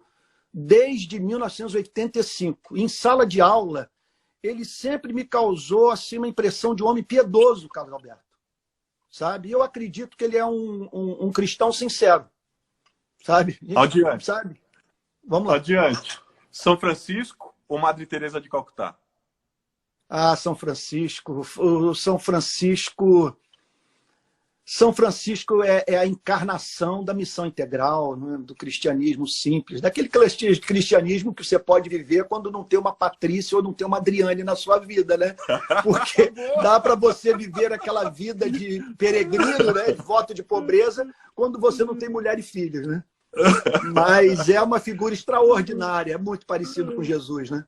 desde 1985. Em sala de aula, ele sempre me causou assim, uma impressão de um homem piedoso, Carlos Alberto. Sabe? E eu acredito que ele é um cristão sincero. Sabe? Adiante. Sabe? Vamos lá. Adiante. São Francisco ou Madre Teresa de Calcutá? São Francisco. São Francisco é a encarnação da missão integral, né, do cristianismo simples, daquele cristianismo que você pode viver quando não tem uma Patrícia ou não tem uma Adriane na sua vida, né? Porque dá para você viver aquela vida de peregrino, né, de voto de pobreza, quando você não tem mulher e filhos, né? Mas é uma figura extraordinária, é muito parecido com Jesus, né?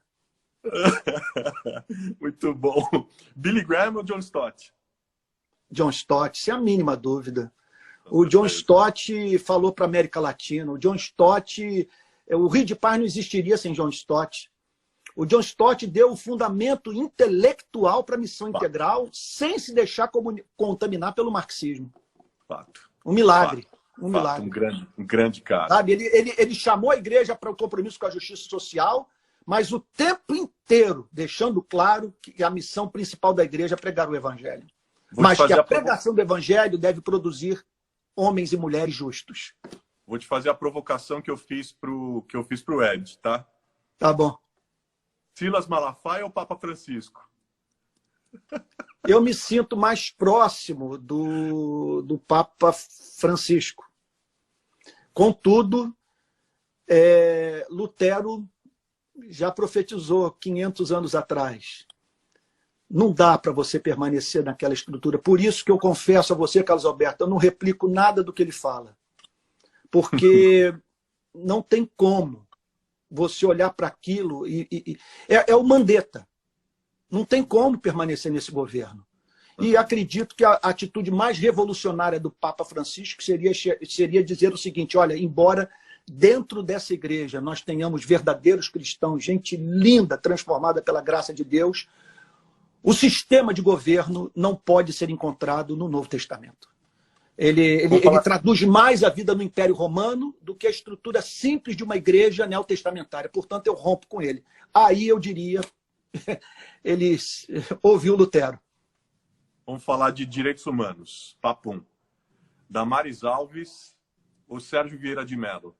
Muito bom. Billy Graham ou John Stott? John Stott, sem a mínima dúvida. O John Stott falou para a América Latina. O John Stott, o Rio de Paz não existiria sem John Stott. O John Stott deu o fundamento intelectual para a missão integral sem se deixar contaminar pelo marxismo. Fato. Um milagre. Fato. Um milagre. Um grande cara. Sabe? Ele chamou a igreja para o compromisso com a justiça social, mas o tempo inteiro inteiro deixando claro que a missão principal da igreja é pregar o evangelho. Vou te Mas que fazer a pregação do evangelho deve produzir homens e mulheres justos. Vou te fazer a provocação que eu fiz pro Ed, tá? Tá bom. Silas Malafaia ou Papa Francisco? Eu me sinto mais próximo do Papa Francisco. Contudo, Lutero já profetizou 500 anos atrás. Não dá para você permanecer naquela estrutura. Por isso que eu confesso a você, Carlos Alberto, eu não replico nada do que ele fala. Porque não tem como você olhar para aquilo é o Mandetta. Não tem como permanecer nesse governo. E acredito que a atitude mais revolucionária do Papa Francisco seria dizer o seguinte: olha, embora dentro dessa igreja nós tenhamos verdadeiros cristãos, gente linda, transformada pela graça de Deus, o sistema de governo não pode ser encontrado no Novo Testamento. Ele traduz mais a vida no Império Romano do que a estrutura simples de uma igreja neotestamentária. Portanto, eu rompo com ele. Aí eu diria, ele ouviu Lutero. Vamos falar de direitos humanos. Papum. Damares Alves ou Sérgio Vieira de Mello?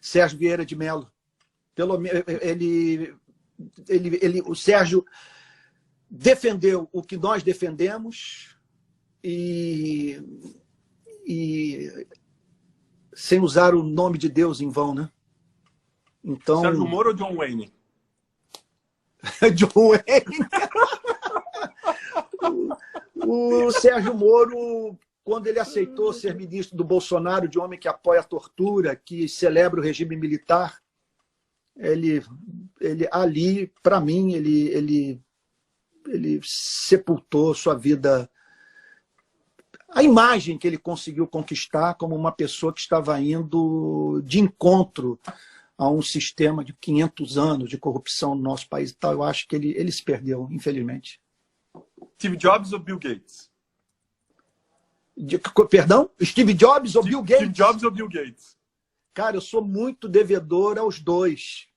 Sérgio Vieira de Mello. O Sérgio defendeu o que nós defendemos e sem usar o nome de Deus em vão, né? Então, Sérgio Moro ou John Wayne? John Wayne. O Sérgio Moro, quando ele aceitou ser ministro do Bolsonaro, de homem que apoia a tortura, que celebra o regime militar, ele ali, para mim, ele sepultou sua vida, a imagem que ele conseguiu conquistar como uma pessoa que estava indo de encontro a um sistema de 500 anos de corrupção no nosso país. Então, eu acho que ele se perdeu, infelizmente. Steve Jobs ou Bill Gates? Perdão? Steve Jobs ou Bill Gates? Steve Jobs ou Bill Gates? Cara, eu sou muito devedor aos dois.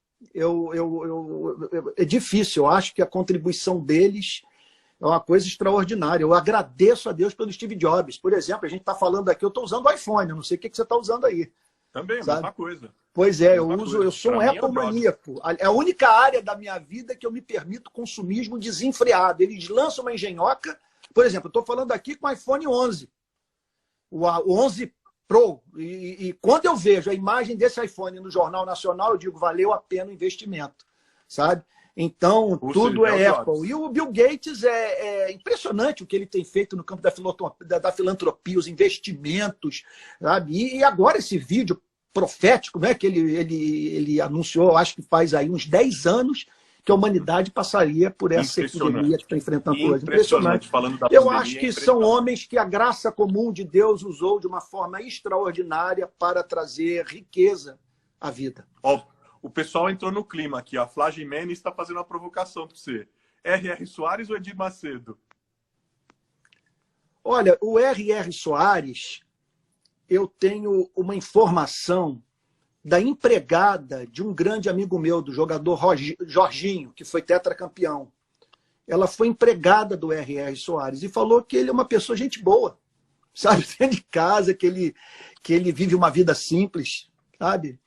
É difícil. Eu acho que a contribuição deles é uma coisa extraordinária. Eu agradeço a Deus pelo Steve Jobs. Por exemplo, a gente está falando aqui, eu estou usando o iPhone, eu não sei o que você está usando aí. Também, sabe? Mesma coisa. Pois é, eu sou um Apple maníaco. É a única área da minha vida que eu me permito consumismo desenfreado. Eles lançam uma engenhoca. Por exemplo, eu estou falando aqui com o iPhone 11. O 11 Pro. E quando eu vejo a imagem desse iPhone no Jornal Nacional, eu digo, valeu a pena o investimento. Sabe? Então, tudo é Apple. E o Bill Gates é impressionante o que ele tem feito no campo da filantropia, os investimentos. Sabe? E agora esse vídeo profético, né, que ele anunciou, acho que faz aí uns 10 anos, que a humanidade passaria por essa epidemia que está enfrentando hoje. Impressionante. Eu acho que são homens que a graça comum de Deus usou de uma forma extraordinária para trazer riqueza à vida. O pessoal entrou no clima aqui. A Flá Jimenez está fazendo uma provocação para você. R.R. Soares ou Edir Macedo? Olha, o R.R. Soares, eu tenho uma informação da empregada de um grande amigo meu, do jogador Jorginho, que foi tetracampeão. Ela foi empregada do R.R. Soares e falou que ele é uma pessoa gente boa, sabe? Dentro de casa, que ele vive uma vida simples, sabe?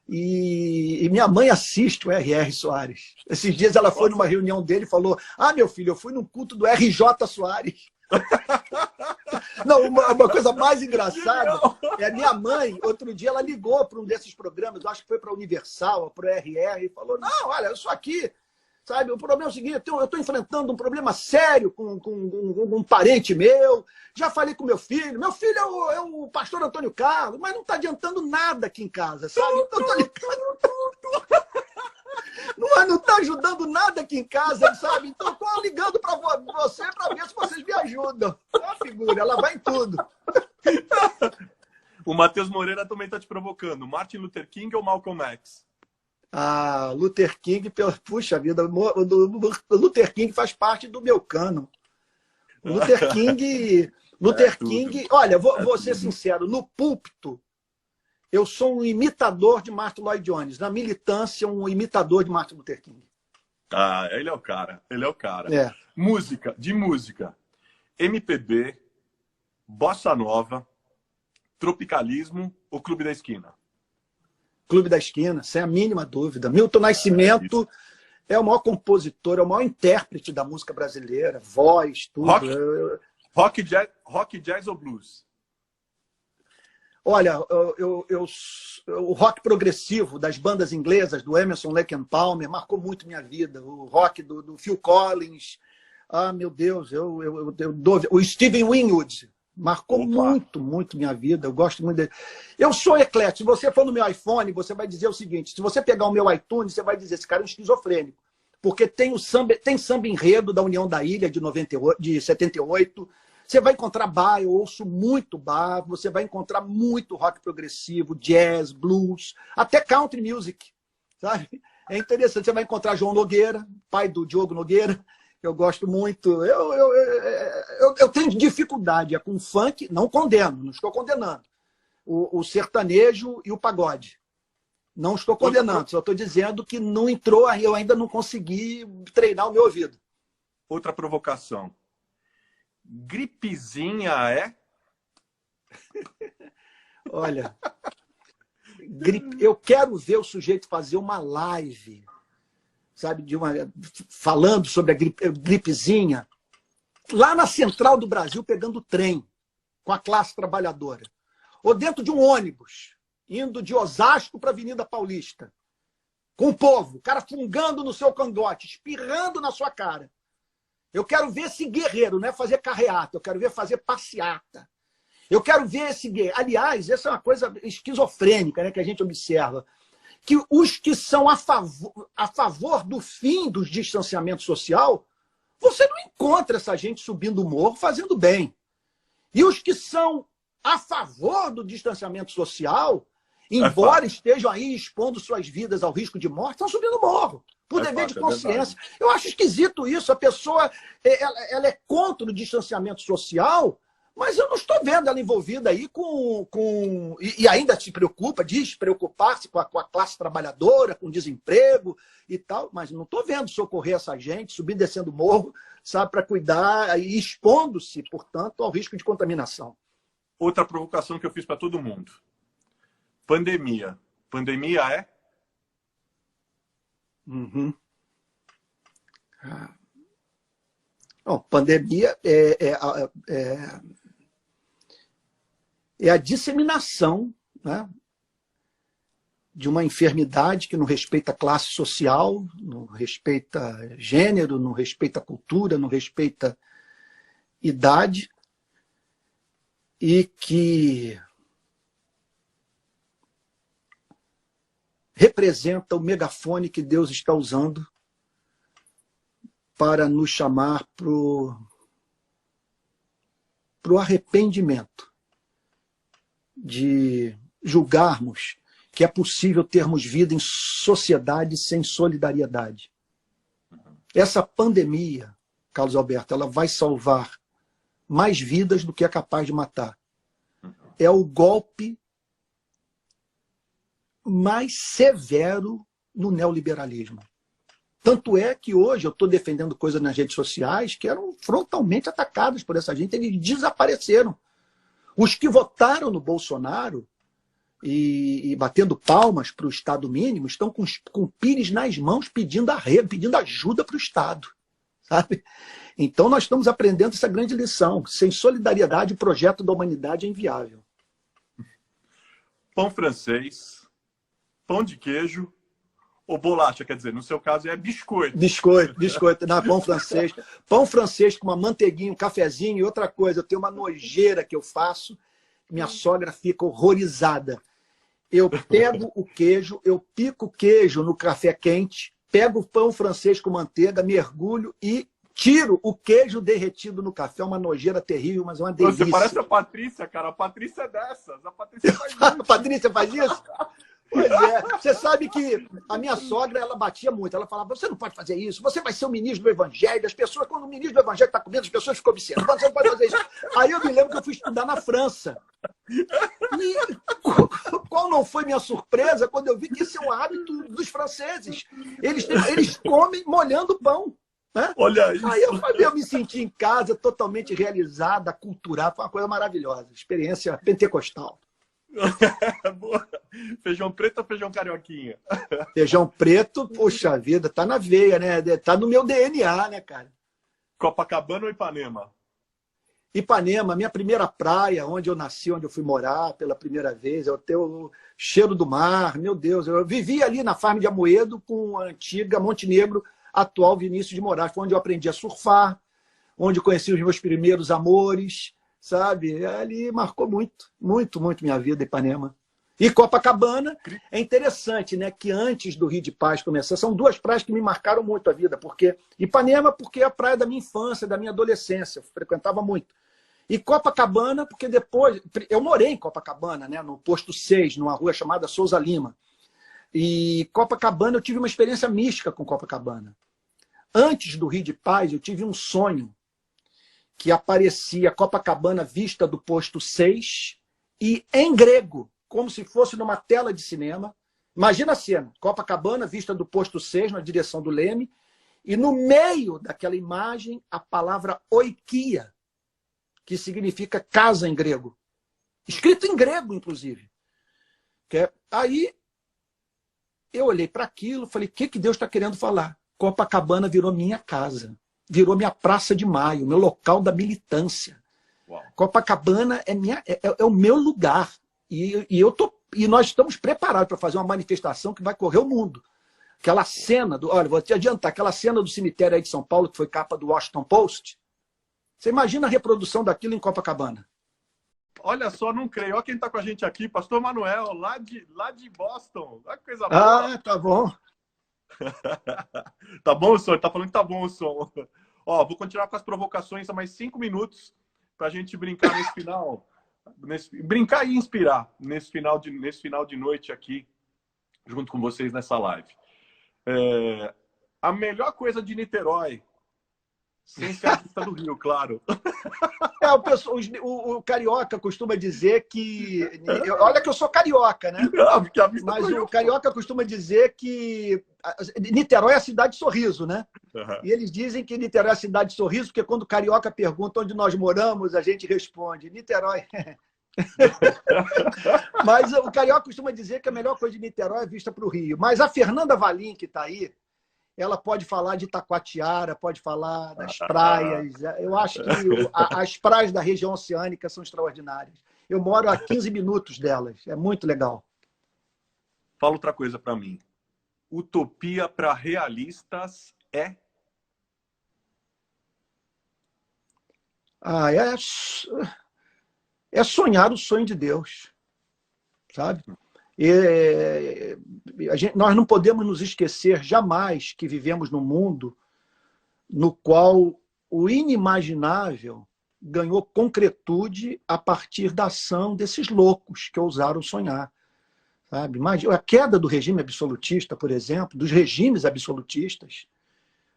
E minha mãe assiste o R.R. Soares. Esses dias ela foi numa reunião dele e falou: meu filho, eu fui num culto do R.J. Soares. Não, uma coisa mais engraçada é a minha mãe, outro dia ela ligou para um desses programas, eu acho que foi para a Universal, para o RR, e falou: não, olha, eu sou aqui, sabe, o problema é o seguinte, eu estou enfrentando um problema sério com um parente meu, já falei com meu filho é o pastor Antônio Carlos, mas não está adiantando nada aqui em casa, sabe? Então, não está ajudando nada aqui em casa, sabe? Então estou ligando para você para ver se vocês me ajudam. É uma figura, ela vai em tudo. O Matheus Moreira também está te provocando. Martin Luther King ou Malcolm X? Luther King, puxa vida, o Luther King faz parte do meu cano. Luther King, olha, vou ser sincero, no púlpito, eu sou um imitador de Martin Lloyd Jones. Na militância, um imitador de Martin Luther King. Ah, ele é o cara. Ele é o cara. É. Música, de música. MPB, bossa nova, tropicalismo ou Clube da Esquina? Clube da Esquina, sem a mínima dúvida. Milton Nascimento é o maior compositor, é o maior intérprete da música brasileira. Voz, tudo. Rock, jazz ou blues? Olha, o rock progressivo das bandas inglesas, do Emerson, Lake and Palmer, marcou muito minha vida. O rock do Phil Collins, meu Deus, o Steven Winwood marcou muito minha vida. Eu gosto muito dele. Eu sou eclético. Se você for no meu iPhone, você vai dizer o seguinte: se você pegar o meu iTunes, você vai dizer esse cara é um esquizofrênico, porque tem samba enredo da União da Ilha de 78. Você vai encontrar bar, eu ouço muito bar, você vai encontrar muito rock progressivo, jazz, blues, até country music, sabe? É interessante, você vai encontrar João Nogueira, pai do Diogo Nogueira, eu gosto muito. Eu tenho dificuldade com funk, não condeno, não estou condenando. O sertanejo e o pagode. Não estou condenando, só estou dizendo que não entrou, eu ainda não consegui treinar o meu ouvido. Outra provocação. Gripezinha é? Olha, eu quero ver o sujeito fazer uma live, sabe, falando sobre a gripezinha, lá na central do Brasil, pegando trem, com a classe trabalhadora. Ou dentro de um ônibus, indo de Osasco para a Avenida Paulista, com o povo, o cara fungando no seu cangote, espirrando na sua cara. Eu quero ver esse guerreiro, não é fazer carreata, eu quero ver fazer passeata. Eu quero ver esse guerreiro. Aliás, essa é uma coisa esquizofrênica, né, que a gente observa. Que os que são a favor do fim do distanciamento social, você não encontra essa gente subindo o morro fazendo bem. E os que são a favor do distanciamento social, embora estejam aí expondo suas vidas ao risco de morte, estão subindo o morro. Por dever de consciência. Eu acho esquisito isso. A pessoa ela é contra o distanciamento social, mas eu não estou vendo ela envolvida aí e ainda se preocupa, diz preocupar-se com a classe trabalhadora, com desemprego e tal, mas não estou vendo socorrer essa gente, subir e descendo o morro, sabe, para cuidar e expondo-se, portanto, ao risco de contaminação. Outra provocação que eu fiz para todo mundo. Pandemia. Pandemia é? Uhum. Bom, pandemia é a disseminação, né, de uma enfermidade que não respeita classe social, não respeita gênero, não respeita cultura, não respeita idade, e que representa o megafone que Deus está usando para nos chamar para o arrependimento, de julgarmos que é possível termos vida em sociedade sem solidariedade. Essa pandemia, Carlos Alberto, ela vai salvar mais vidas do que é capaz de matar. É o golpe mais severo no neoliberalismo. Tanto é que hoje eu estou defendendo coisas nas redes sociais que eram frontalmente atacadas por essa gente, eles desapareceram. Os que votaram no Bolsonaro e batendo palmas para o Estado mínimo estão com o pires nas mãos pedindo ajuda para o Estado. Sabe? Então nós estamos aprendendo essa grande lição. Sem solidariedade, o projeto da humanidade é inviável. Pão francês, pão de queijo ou bolacha, quer dizer, no seu caso é biscoito. Biscoito. Não, pão francês. Pão francês com uma manteiguinha, um cafezinho e outra coisa. Eu tenho uma nojeira que eu faço, minha sogra fica horrorizada. Eu pego o queijo, eu pico o queijo no café quente, pego o pão francês com manteiga, mergulho e tiro o queijo derretido no café. É uma nojeira terrível, mas é uma delícia. Você parece a Patrícia, cara. A Patrícia é dessas. A Patrícia faz isso. A Patrícia faz isso? Pois é. Você sabe que a minha sogra, ela batia muito. Ela falava, você não pode fazer isso, você vai ser o ministro do Evangelho. As pessoas, quando o ministro do Evangelho está comendo, as pessoas ficam observando, você não pode fazer isso. Aí eu me lembro que eu fui estudar na França. E qual não foi minha surpresa quando eu vi que esse é um hábito dos franceses. Eles comem molhando pão. Né? Olha isso. Aí eu me senti em casa, totalmente realizada, cultural. Foi uma coisa maravilhosa. Experiência pentecostal. Boa. Feijão preto ou feijão carioquinha? Feijão preto, poxa vida, tá na veia, né? Tá no meu DNA, né, cara? Copacabana ou Ipanema? Ipanema, minha primeira praia, onde eu nasci, onde eu fui morar pela primeira vez. Eu tenho o cheiro do mar, meu Deus. Eu vivi ali na Farm de Amoedo com a antiga Montenegro, atual Vinícius de Moraes. Foi onde eu aprendi a surfar, onde eu conheci os meus primeiros amores, sabe? Ali marcou muito, muito, muito minha vida, Ipanema. E Copacabana é interessante, né? Que antes do Rio de Paz começar, são duas praias que me marcaram muito a vida. Porque Ipanema, porque é a praia da minha infância, da minha adolescência, eu frequentava muito. E Copacabana, porque depois... Eu morei em Copacabana, né? No posto 6, numa rua chamada Souza Lima. E Copacabana, eu tive uma experiência mística com Copacabana. Antes do Rio de Paz, eu tive um sonho que aparecia Copacabana vista do posto 6 e em grego, como se fosse numa tela de cinema. Imagina a cena, Copacabana vista do posto 6, na direção do Leme, e no meio daquela imagem a palavra oikia, que significa casa em grego. Escrito em grego, inclusive. Aí eu olhei para aquilo, falei, o que Deus está querendo falar? Copacabana virou minha casa, virou minha Praça de Maio, meu local da militância. Uau. Copacabana é o meu lugar. E nós estamos preparados para fazer uma manifestação que vai correr o mundo. Aquela cena, olha, vou te adiantar, aquela cena do cemitério aí de São Paulo, que foi capa do Washington Post, você imagina a reprodução daquilo em Copacabana? Olha só, não creio. Olha quem está com a gente aqui, Pastor Manuel, lá de Boston. Olha que coisa boa. Ah, tá bom. Tá bom o som? Ele tá falando que tá bom o som. Ó, vou continuar com as provocações há mais 5 minutos para a gente brincar nesse final. Brincar e inspirar nesse final de noite aqui, junto com vocês nessa live. A melhor coisa de Niterói, sem ser a vista do Rio, claro. O carioca costuma dizer que... Olha que eu sou carioca, né? Mas o carioca costuma dizer que Niterói é a cidade de sorriso, né? Uhum. E eles dizem que Niterói é a cidade de sorriso, porque quando o carioca pergunta onde nós moramos, a gente responde, Niterói. Mas o carioca costuma dizer que a melhor coisa de Niterói é vista para o Rio. Mas a Fernanda Valim, que está aí, ela pode falar de Taquatiara, pode falar das praias. Eu acho que as praias da região oceânica são extraordinárias. Eu moro a 15 minutos delas. É muito legal. Fala outra coisa para mim. Utopia para realistas é? É sonhar o sonho de Deus, sabe? Nós não podemos nos esquecer jamais que vivemos num mundo no qual o inimaginável ganhou concretude a partir da ação desses loucos que ousaram sonhar. Sabe? A queda do regime absolutista, por exemplo, dos regimes absolutistas,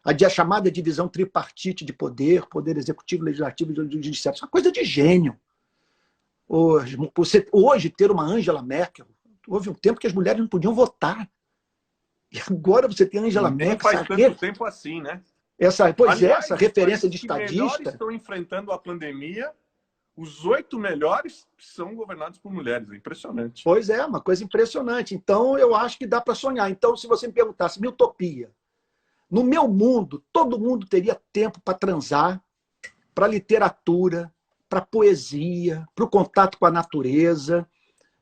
a chamada divisão tripartite de poder, poder executivo, legislativo e judiciário, isso é uma coisa de gênio. Hoje ter uma Angela Merkel, houve um tempo que as mulheres não podiam votar. E agora você tem a Angela Merkel. Faz tanto tempo assim, né? Essa referência de estadista. Os melhores estão enfrentando a pandemia, os 8 melhores são governados por mulheres. É impressionante. Pois é, uma coisa impressionante. Então, eu acho que dá para sonhar. Então, se você me perguntasse, minha utopia, no meu mundo, todo mundo teria tempo para transar, para literatura, para poesia, para o contato com a natureza,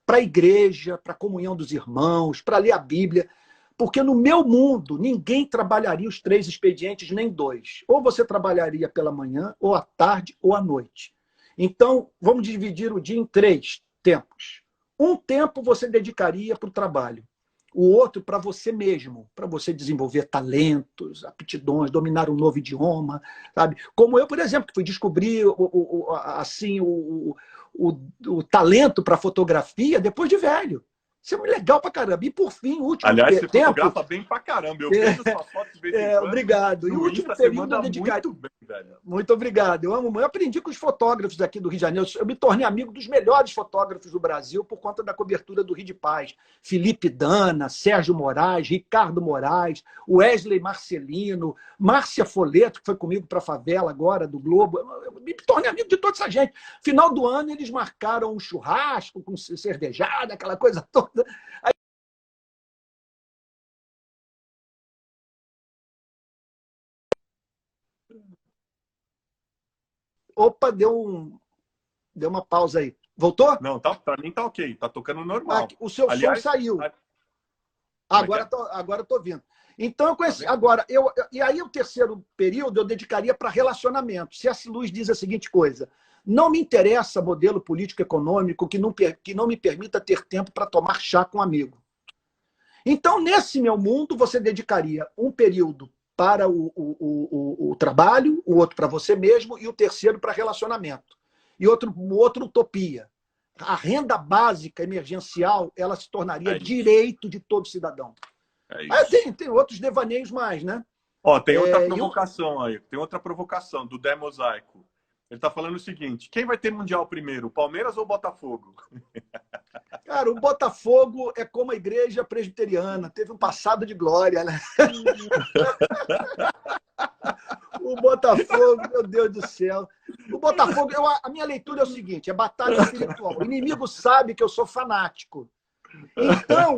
para a igreja, para a comunhão dos irmãos, para ler a Bíblia. Porque no meu mundo, ninguém trabalharia os 3 expedientes, nem 2. Ou você trabalharia pela manhã, ou à tarde, ou à noite. Então, vamos dividir o dia em 3 tempos. Um tempo você dedicaria para o trabalho. O outro para você mesmo, para você desenvolver talentos, aptidões, dominar um novo idioma, sabe? Como eu, por exemplo, que fui descobrir o talento para fotografia depois de velho. Isso é legal pra caramba. E por fim, o último Aliás, tempo... fotografa bem pra caramba. Eu vejo suas fotos de vez em quando. Obrigado. E o último período eu dedicaria... Bem, velho. Muito obrigado. Eu amo muito. Eu aprendi com os fotógrafos aqui do Rio de Janeiro. Eu me tornei amigo dos melhores fotógrafos do Brasil por conta da cobertura do Rio de Paz. Felipe Dana, Sérgio Moraes, Ricardo Moraes, Wesley Marcelino, Márcia Foleto, que foi comigo para a favela agora, do Globo. Eu me tornei amigo de toda essa gente. Final do ano, eles marcaram um churrasco com cervejada, aquela coisa toda. Opa, deu uma pausa aí. Voltou? Não, tá, para mim tá ok. Tá tocando normal. O seu som saiu. Agora eu tô ouvindo. Então, eu conheci. Agora, e aí o terceiro período eu dedicaria para relacionamento. C.S. Lewis diz a seguinte coisa: não me interessa modelo político-econômico que não me permita ter tempo para tomar chá com um amigo. Então, nesse meu mundo, você dedicaria um período para o trabalho, o outro para você mesmo e o terceiro para relacionamento. E outro utopia. A renda básica emergencial, ela se tornaria direito de todo cidadão. Aí tem outros devaneios mais, né? Ó, tem outra provocação aí. Tem outra provocação do Dé Mosaico. Ele está falando o seguinte: quem vai ter Mundial primeiro, Palmeiras ou Botafogo? Cara, o Botafogo é como a igreja presbiteriana, teve um passado de glória, né? O Botafogo, meu Deus do céu. O Botafogo, a minha leitura é o seguinte: é batalha espiritual. O inimigo sabe que eu sou fanático. Então,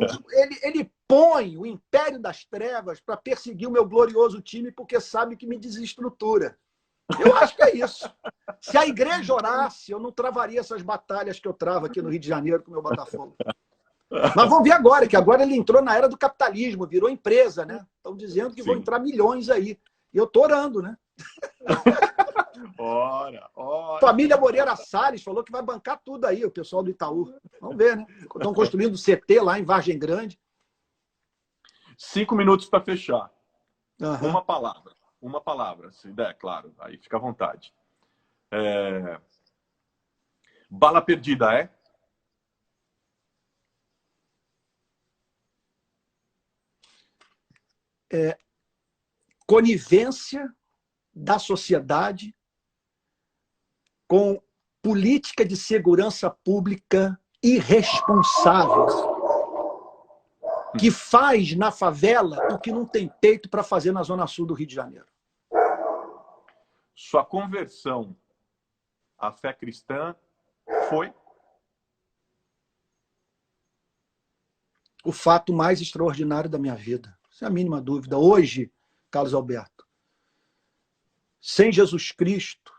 ele põe o império das trevas para perseguir o meu glorioso time porque sabe que me desestrutura. Eu acho que é isso. Se a igreja orasse, eu não travaria essas batalhas que eu travo aqui no Rio de Janeiro com o meu Botafogo. Mas vamos ver agora, que agora ele entrou na era do capitalismo, virou empresa, né? Estão dizendo que vão entrar milhões aí. E eu estou orando, né? Ora. Família Moreira Salles falou que vai bancar tudo aí, o pessoal do Itaú. Vamos ver, né? Estão construindo CT lá em Vargem Grande. 5 minutos para fechar. Uhum. Uma palavra, se der, claro. Aí fica à vontade. Bala perdida, Conivência da sociedade com política de segurança pública irresponsável, que faz na favela o que não tem peito para fazer na Zona Sul do Rio de Janeiro. Sua conversão à fé cristã foi? O fato mais extraordinário da minha vida. Sem a mínima dúvida. Hoje, Carlos Alberto, sem Jesus Cristo,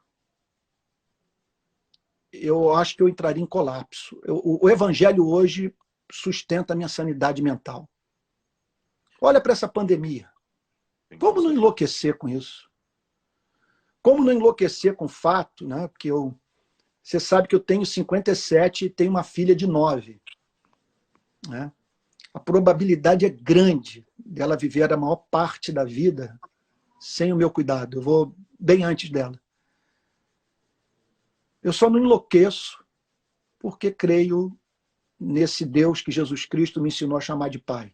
eu acho que eu entraria em colapso. O evangelho hoje sustenta a minha sanidade mental. Olha para essa pandemia. Como não enlouquecer com isso? Como não enlouquecer com o fato, né? Porque você sabe que eu tenho 57 e tenho uma filha de 9. Né? A probabilidade é grande dela viver a maior parte da vida sem o meu cuidado. Eu vou bem antes dela. Eu só não enlouqueço porque creio nesse Deus que Jesus Cristo me ensinou a chamar de Pai.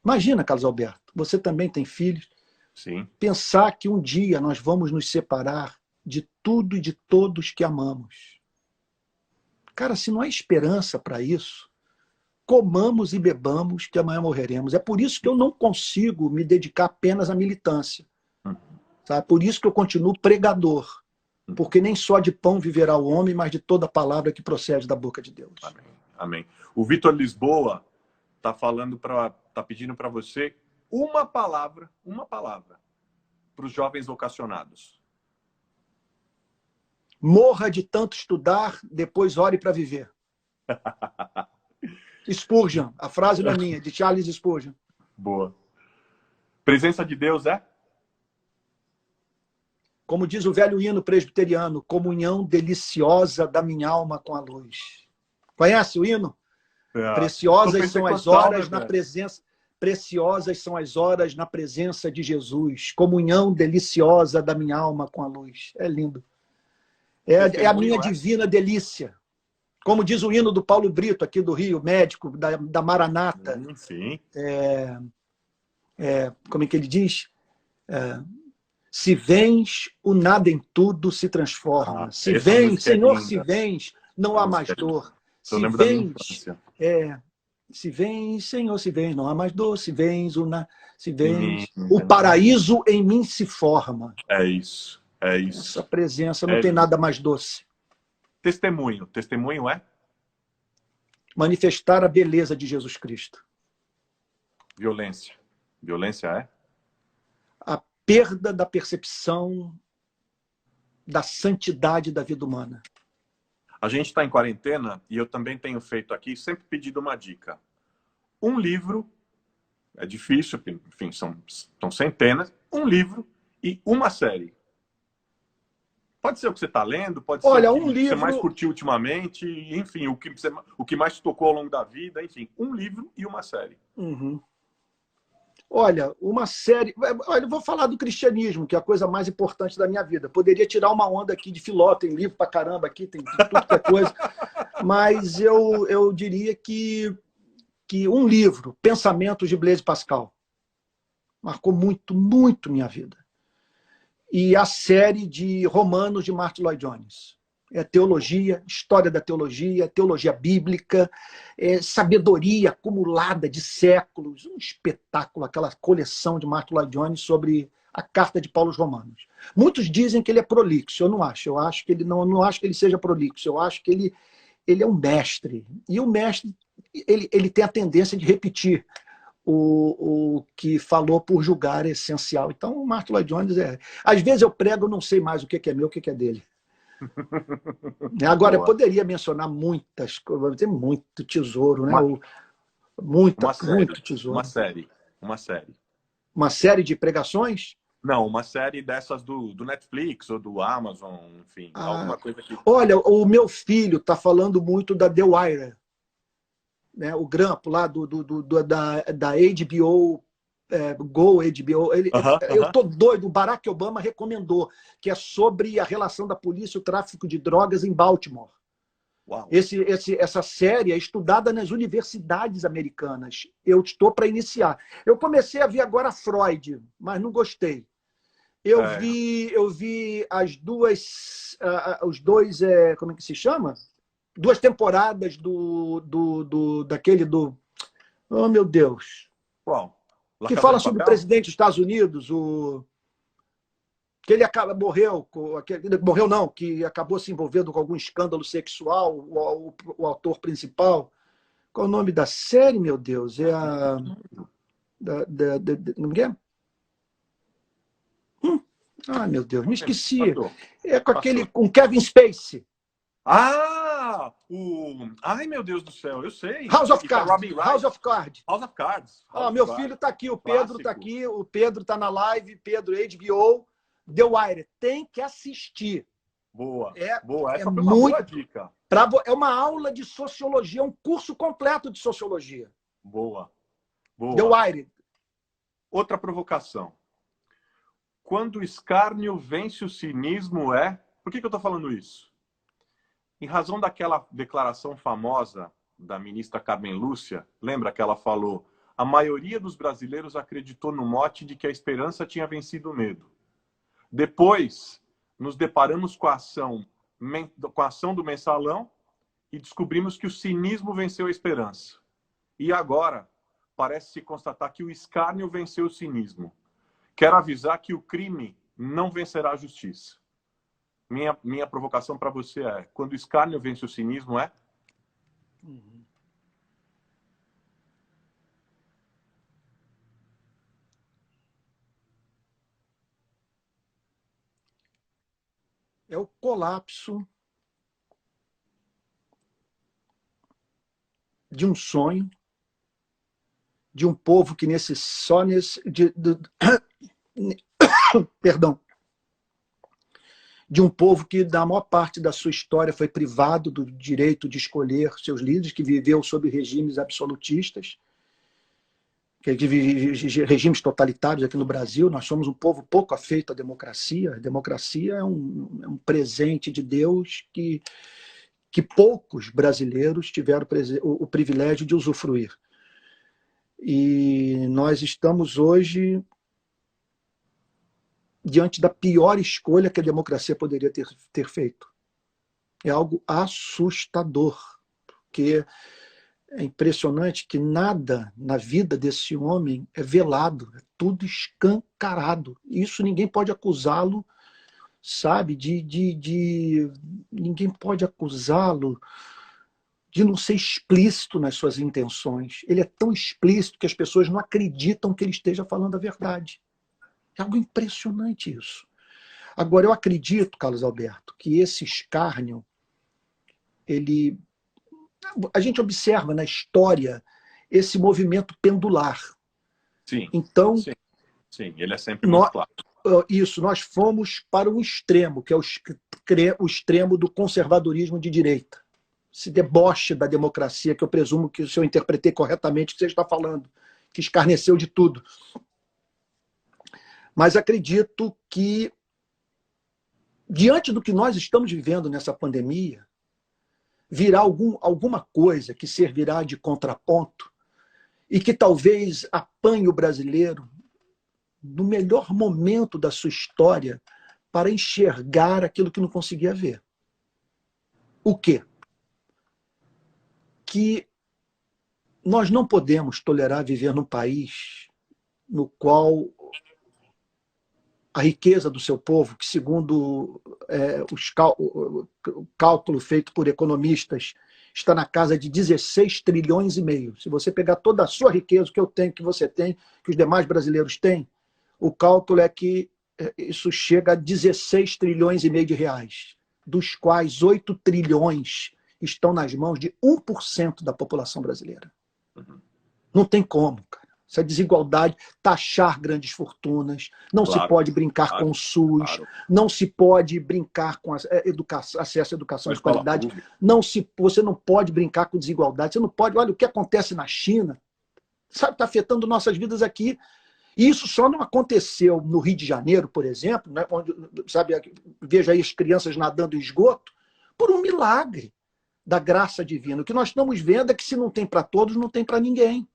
Imagina, Carlos Alberto, você também tem filhos. Sim. Pensar que um dia nós vamos nos separar de tudo e de todos que amamos. Cara, se não há esperança para isso, comamos e bebamos que amanhã morreremos. É por isso que eu não consigo me dedicar apenas à militância. Tá? Por isso que eu continuo pregador. Porque nem só de pão viverá o homem, mas de toda palavra que procede da boca de Deus. Amém. Amém. O Vitor Lisboa tá pedindo para você uma palavra para os jovens vocacionados. Morra de tanto estudar, depois ore para viver. Spurgeon, a frase não é minha, de Charles Spurgeon. Boa. Presença de Deus é? Como diz o velho hino presbiteriano, comunhão deliciosa da minha alma com a luz. Conhece o hino? Preciosas são as horas na presença. Preciosas são as horas na presença de Jesus. Comunhão deliciosa da minha alma com a luz. É lindo. É a minha divina delícia. Como diz o hino do Paulo Brito, aqui do Rio, médico, da Maranata. Sim. Como é que ele diz? Se vens, o nada em tudo se transforma. Se essa vens, música é Senhor, linda. se vens, não há mais dor. Eu Se lembro da minha vens, infância. se vens, Senhor, se vens, não há mais dor. Se vens, se Em vens, mim, o paraíso em mim se forma. É isso, é Essa isso. presença não É tem lindo. nada mais doce. Testemunho. Testemunho é Manifestar a beleza de Jesus Cristo. violência. Violência é? A perda da percepção da santidade da vida humana. A gente está em quarentena e eu também tenho feito aqui, sempre pedido uma dica. Um livro, é difícil, enfim, são centenas, um livro e uma série. Pode ser o que você está lendo, pode ser Olha, o um que você mais livro... curtiu ultimamente, enfim, o que mais te tocou ao longo da vida, enfim, um livro e uma série. Uhum. Olha, uma série... Olha, eu vou falar do cristianismo, que é a coisa mais importante da minha vida. Poderia tirar uma onda aqui de Filó, tem livro pra caramba aqui, tem tudo que é coisa. Mas eu diria que um livro, Pensamentos de Blaise Pascal, marcou muito, muito minha vida. E a série de Romanos de Martin Lloyd Jones. É teologia, história da teologia, teologia bíblica, sabedoria acumulada de séculos, um espetáculo, aquela coleção de Martin Lloyd Jones sobre a carta de Paulo aos Romanos. Muitos dizem que ele é prolixo, eu não acho. Eu acho que ele não acho que ele seja prolixo, eu acho que ele é um mestre. E o mestre ele tem a tendência de repetir o que falou por julgar é essencial. Então, o Martin Lloyd Jones Às vezes eu prego, eu não sei mais o que é meu, o que é dele. Agora, eu poderia mencionar muitas coisas, tem muito tesouro, né? Muito tesouro. Uma série. Uma série de pregações? Não, uma série dessas do Netflix ou do Amazon, enfim, alguma coisa que... Olha, o meu filho está falando muito da The Wire, né? O grampo lá da HBO, Go, HBO. Eu estou doido, o Barack Obama recomendou, que é sobre a relação da polícia e o tráfico de drogas em Baltimore. Uau. Essa série é estudada nas universidades americanas. Eu estou para iniciar. Eu comecei a ver agora Freud, mas não gostei. Eu vi as duas, os dois, como é que se chama? Duas temporadas daquele do... Oh, meu Deus. Qual? Que fala sobre o presidente dos Estados Unidos, que ele morreu não, que acabou se envolvendo com algum escândalo sexual, o autor principal. Qual é o nome da série, meu Deus? É a... Não é? Meu Deus, me esqueci. É com Kevin Spacey. Ai, meu Deus do céu, eu sei. House of Cards. House of Cards. Meu filho está aqui, o Pedro está aqui, o Pedro está na live, Pedro HBO, The Wire. Tem que assistir. Boa. Essa foi uma boa dica. É uma aula de sociologia, um curso completo de sociologia. Boa. The Wire. Outra provocação. Quando o escárnio vence o cinismo Por que eu estou falando isso? Em razão daquela declaração famosa da ministra Carmen Lúcia, lembra que ela falou: a maioria dos brasileiros acreditou no mote de que a esperança tinha vencido o medo. Depois, nos deparamos com a ação do mensalão e descobrimos que o cinismo venceu a esperança. E agora, parece-se constatar que o escárnio venceu o cinismo. Quero avisar que o crime não vencerá a justiça. Minha provocação para você quando o escárnio vence o cinismo É o colapso de um sonho, de um povo que perdão. De um povo que, na maior parte da sua história, foi privado do direito de escolher seus líderes, que viveu sob regimes absolutistas, regimes totalitários aqui no Brasil. Nós somos um povo pouco afeito à democracia. A democracia é um presente de Deus que poucos brasileiros tiveram o privilégio de usufruir. E nós estamos hoje diante da pior escolha que a democracia poderia ter feito. É algo assustador, porque é impressionante que nada na vida desse homem é velado, é tudo escancarado. Isso ninguém pode acusá-lo, sabe, ninguém pode acusá-lo de não ser explícito nas suas intenções. Ele é tão explícito que as pessoas não acreditam que ele esteja falando a verdade. É algo impressionante isso. Agora, eu acredito, Carlos Alberto, que esse escárnio, a gente observa na história esse movimento pendular. Sim, então, sim, ele é sempre muito claro. Isso, nós fomos para um extremo, que é o extremo do conservadorismo de direita. Esse deboche da democracia, que eu presumo que, se eu interpretei corretamente, que você está falando, que escarneceu de tudo. Mas acredito que, diante do que nós estamos vivendo nessa pandemia, virá alguma coisa que servirá de contraponto e que talvez apanhe o brasileiro no melhor momento da sua história para enxergar aquilo que não conseguia ver. O quê? Que nós não podemos tolerar viver num país no qual a riqueza do seu povo, que segundo o cálculo feito por economistas, está na casa de 16 trilhões e meio. Se você pegar toda a sua riqueza, que eu tenho, que você tem, que os demais brasileiros têm, o cálculo é que isso chega a 16 trilhões e meio de reais, dos quais 8 trilhões estão nas mãos de 1% da população brasileira. Não tem como, cara. Essa desigualdade, taxar grandes fortunas, não se pode brincar com o SUS, não se pode brincar com acesso à educação de qualidade, você não pode brincar com desigualdade, você não pode, olha o que acontece na China, sabe, está afetando nossas vidas aqui. E isso só não aconteceu no Rio de Janeiro, por exemplo, né, onde, sabe, veja aí as crianças nadando em esgoto, por um milagre da graça divina. O que nós estamos vendo é que se não tem para todos, não tem para ninguém.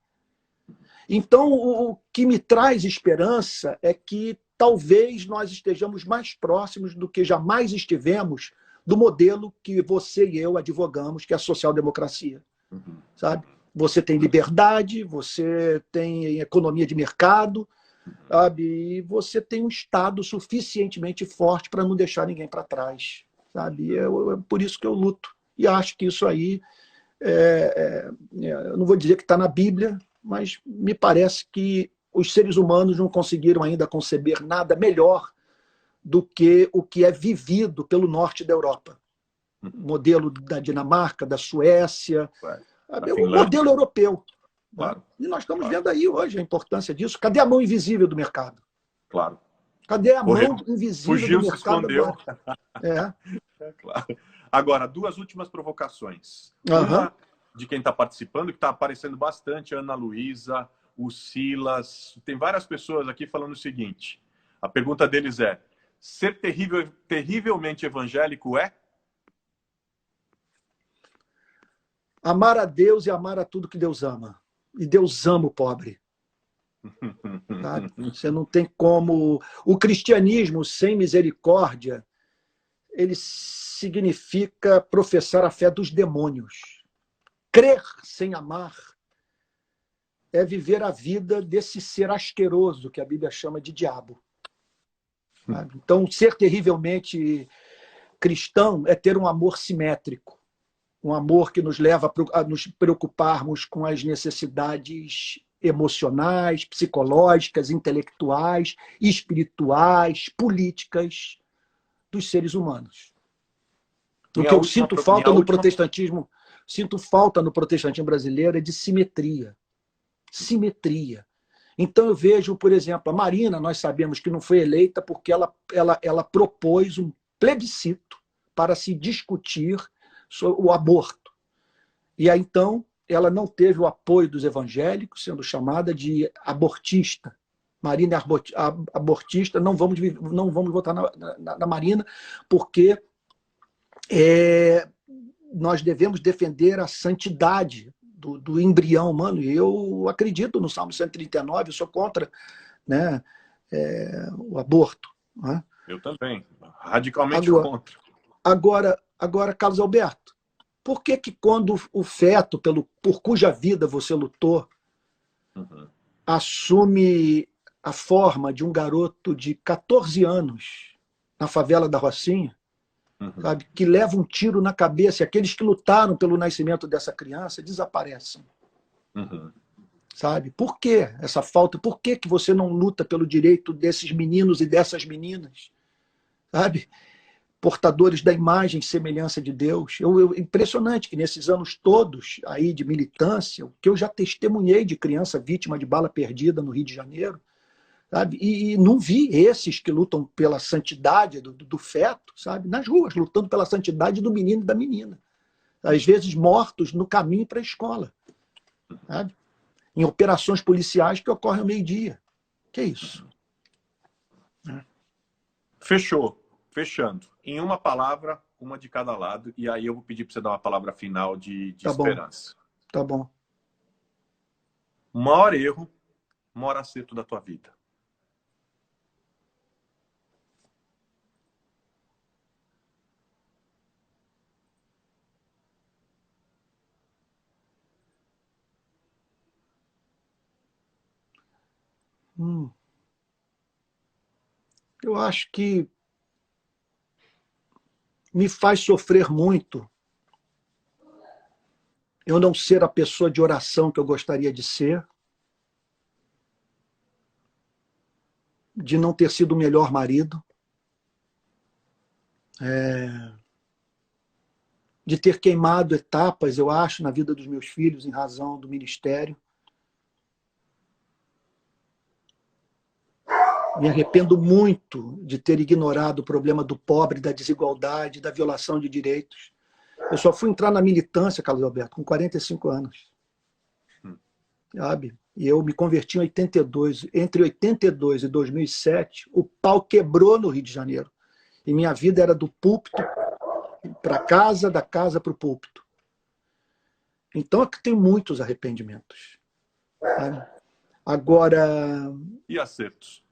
Então, o que me traz esperança é que talvez nós estejamos mais próximos do que jamais estivemos do modelo que você e eu advogamos, que é a social-democracia. Sabe? Você tem liberdade, você tem economia de mercado, sabe? E você tem um Estado suficientemente forte para não deixar ninguém para trás. Sabe? É por isso que eu luto. E acho que isso aí, eu não vou dizer que está na Bíblia, mas me parece que os seres humanos não conseguiram ainda conceber nada melhor do que o que é vivido pelo norte da Europa. O modelo da Dinamarca, da Suécia, o modelo europeu. Claro. E nós estamos vendo aí hoje a importância disso. Cadê a mão invisível do mercado? Claro. Cadê a mão invisível do mercado? Se escondeu. Claro. Agora, duas últimas provocações. Uma de quem está participando, que está aparecendo bastante, Ana Luísa, o Silas. Tem várias pessoas aqui falando o seguinte. A pergunta deles é: ser terrivelmente evangélico é? Amar a Deus e amar a tudo que Deus ama. E Deus ama o pobre. Sabe? Você não tem como... O cristianismo sem misericórdia, ele significa professar a fé dos demônios. Crer sem amar é viver a vida desse ser asqueroso que a Bíblia chama de diabo. Sabe? Então, ser terrivelmente cristão é ter um amor simétrico. Um amor que nos leva a nos preocuparmos com as necessidades emocionais, psicológicas, intelectuais, espirituais, políticas dos seres humanos. O que eu sinto falta no protestantismo, brasileiro é de simetria. Simetria. Então eu vejo, por exemplo, a Marina, nós sabemos que não foi eleita porque ela propôs um plebiscito para se discutir sobre o aborto. E aí, então, ela não teve o apoio dos evangélicos, sendo chamada de abortista. Marina é abortista, não vamos votar na Marina, porque nós devemos defender a santidade do embrião humano. E eu acredito no Salmo 139, eu sou contra, né, o aborto. Né? Eu também. Radicalmente Agora, contra. agora, Carlos Alberto, por que que quando o feto por cuja vida você lutou Uhum. assume a forma de um garoto de 14 anos na favela da Rocinha, Uhum. sabe, que leva um tiro na cabeça e aqueles que lutaram pelo nascimento dessa criança desaparecem? Uhum. Sabe? Por que essa falta? Por que que você não luta pelo direito desses meninos e dessas meninas? Sabe? Portadores da imagem e semelhança de Deus. Impressionante que nesses anos todos aí de militância, o que eu já testemunhei de criança vítima de bala perdida no Rio de Janeiro, sabe? E não vi esses que lutam pela santidade do feto, sabe? Nas ruas, lutando pela santidade do menino e da menina. Às vezes mortos no caminho para a escola, sabe? Em operações policiais que ocorrem ao meio-dia. Que é isso? Fechou. Fechando. Em uma palavra, uma de cada lado, e aí eu vou pedir para você dar uma palavra final de Tá bom, esperança. tá bom. O maior erro, o maior acerto da tua vida. Eu acho que me faz sofrer muito eu não ser a pessoa de oração que eu gostaria de ser, de não ter sido o melhor marido, de ter queimado etapas, eu acho, na vida dos meus filhos em razão do ministério. Me arrependo muito de ter ignorado o problema do pobre, da desigualdade, da violação de direitos. Eu só fui entrar na militância, Carlos Alberto, com 45 anos. Sabe? E eu me converti em 82. Entre 82 e 2007, o pau quebrou no Rio de Janeiro. E minha vida era do púlpito para casa, da casa para o púlpito. Então, aqui tem muitos arrependimentos. Sabe? Agora, E acertos?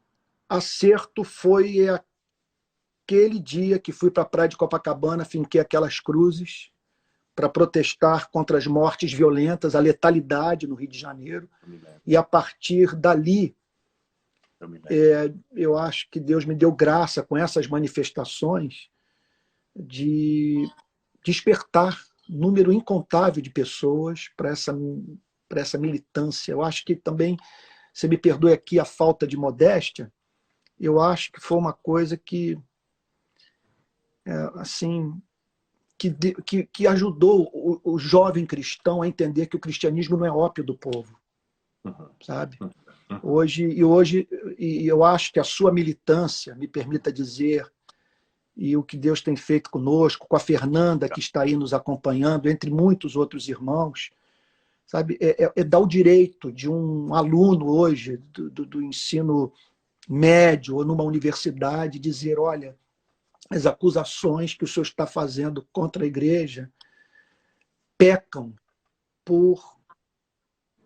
acerto foi aquele dia que fui para a praia de Copacabana, finquei aquelas cruzes para protestar contra as mortes violentas, a letalidade no Rio de Janeiro. E a partir dali, eu acho que Deus me deu graça com essas manifestações de despertar número incontável de pessoas para essa militância. Eu acho que também, você me perdoe aqui a falta de modéstia, eu acho que foi uma coisa que, assim, que ajudou o jovem cristão a entender que o cristianismo não é ópio do povo, sabe? Hoje, e eu acho que a sua militância, me permita dizer, e o que Deus tem feito conosco, com a Fernanda, que está aí nos acompanhando, entre muitos outros irmãos, sabe? É dar o direito de um aluno hoje do ensino médio ou numa universidade dizer, olha, as acusações que o senhor está fazendo contra a igreja pecam por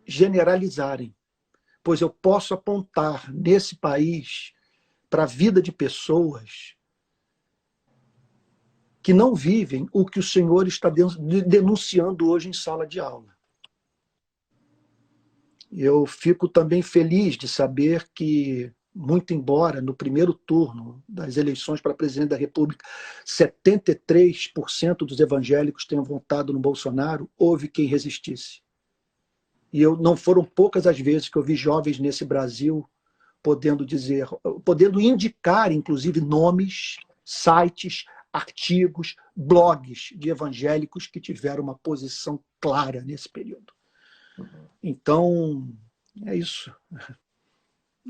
generalizarem, pois eu posso apontar nesse país para a vida de pessoas que não vivem o que o senhor está denunciando hoje em sala de aula. Eu fico também feliz de saber que, muito embora no primeiro turno das eleições para presidente da República 73% dos evangélicos tenham votado no Bolsonaro, houve quem resistisse. E não foram poucas as vezes que eu vi jovens nesse Brasil podendo indicar, inclusive, nomes, sites, artigos, blogs de evangélicos que tiveram uma posição clara nesse período. Então, é isso.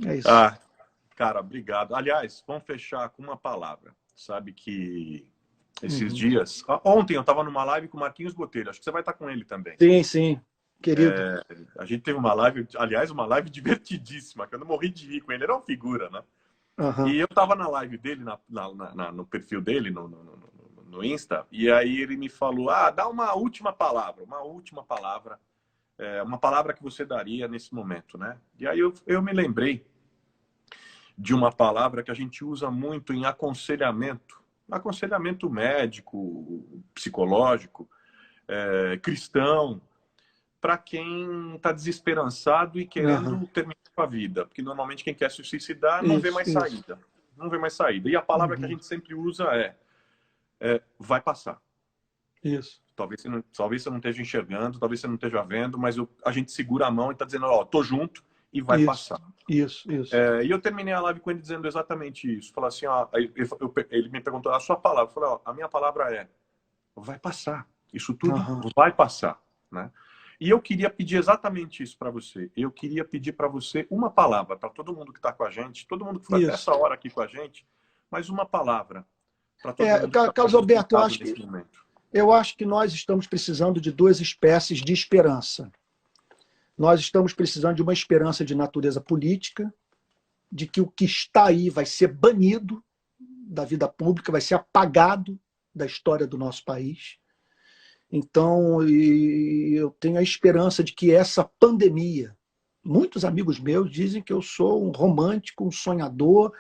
É isso. Ah, cara, obrigado. Aliás, vamos fechar com uma palavra. Sabe que esses dias... Ontem eu estava numa live com o Marquinhos Botelho. Acho que você vai estar com ele também. Sim, sim. Querido. A gente teve uma live, aliás, uma live divertidíssima, que eu não morri de rir com ele. Ele era uma figura, né? E eu estava na live dele, no perfil dele, no Insta, e aí ele me falou, dá uma última palavra, uma palavra que você daria nesse momento, né? E aí eu me lembrei de uma palavra que a gente usa muito em aconselhamento, aconselhamento médico, psicológico, cristão, para quem está desesperançado e querendo terminar com a vida. Porque normalmente quem quer se suicidar não vê mais saída. Não vê mais saída. E a palavra que a gente sempre usa vai passar. Isso. Talvez você não esteja enxergando, talvez você não esteja vendo, mas a gente segura a mão e está dizendo, ó, tô junto e vai passar. Isso. E eu terminei a live com ele dizendo exatamente isso. Falei assim, ó, ele me perguntou a sua palavra. Eu falei, ó, a minha palavra vai passar. Isso tudo vai passar, né? E eu queria pedir exatamente isso para você. Eu queria pedir para você uma palavra, para todo mundo que está com a gente, todo mundo que foi até essa hora aqui com a gente, mas uma palavra para todo mundo que tá Carlos Alberto, momento. Eu acho que nós estamos precisando de duas espécies de esperança. Nós estamos precisando de uma esperança de natureza política, de que o que está aí vai ser banido da vida pública, vai ser apagado da história do nosso país. Então, eu tenho a esperança de que essa pandemia... Muitos amigos meus dizem que eu sou um romântico, um sonhador,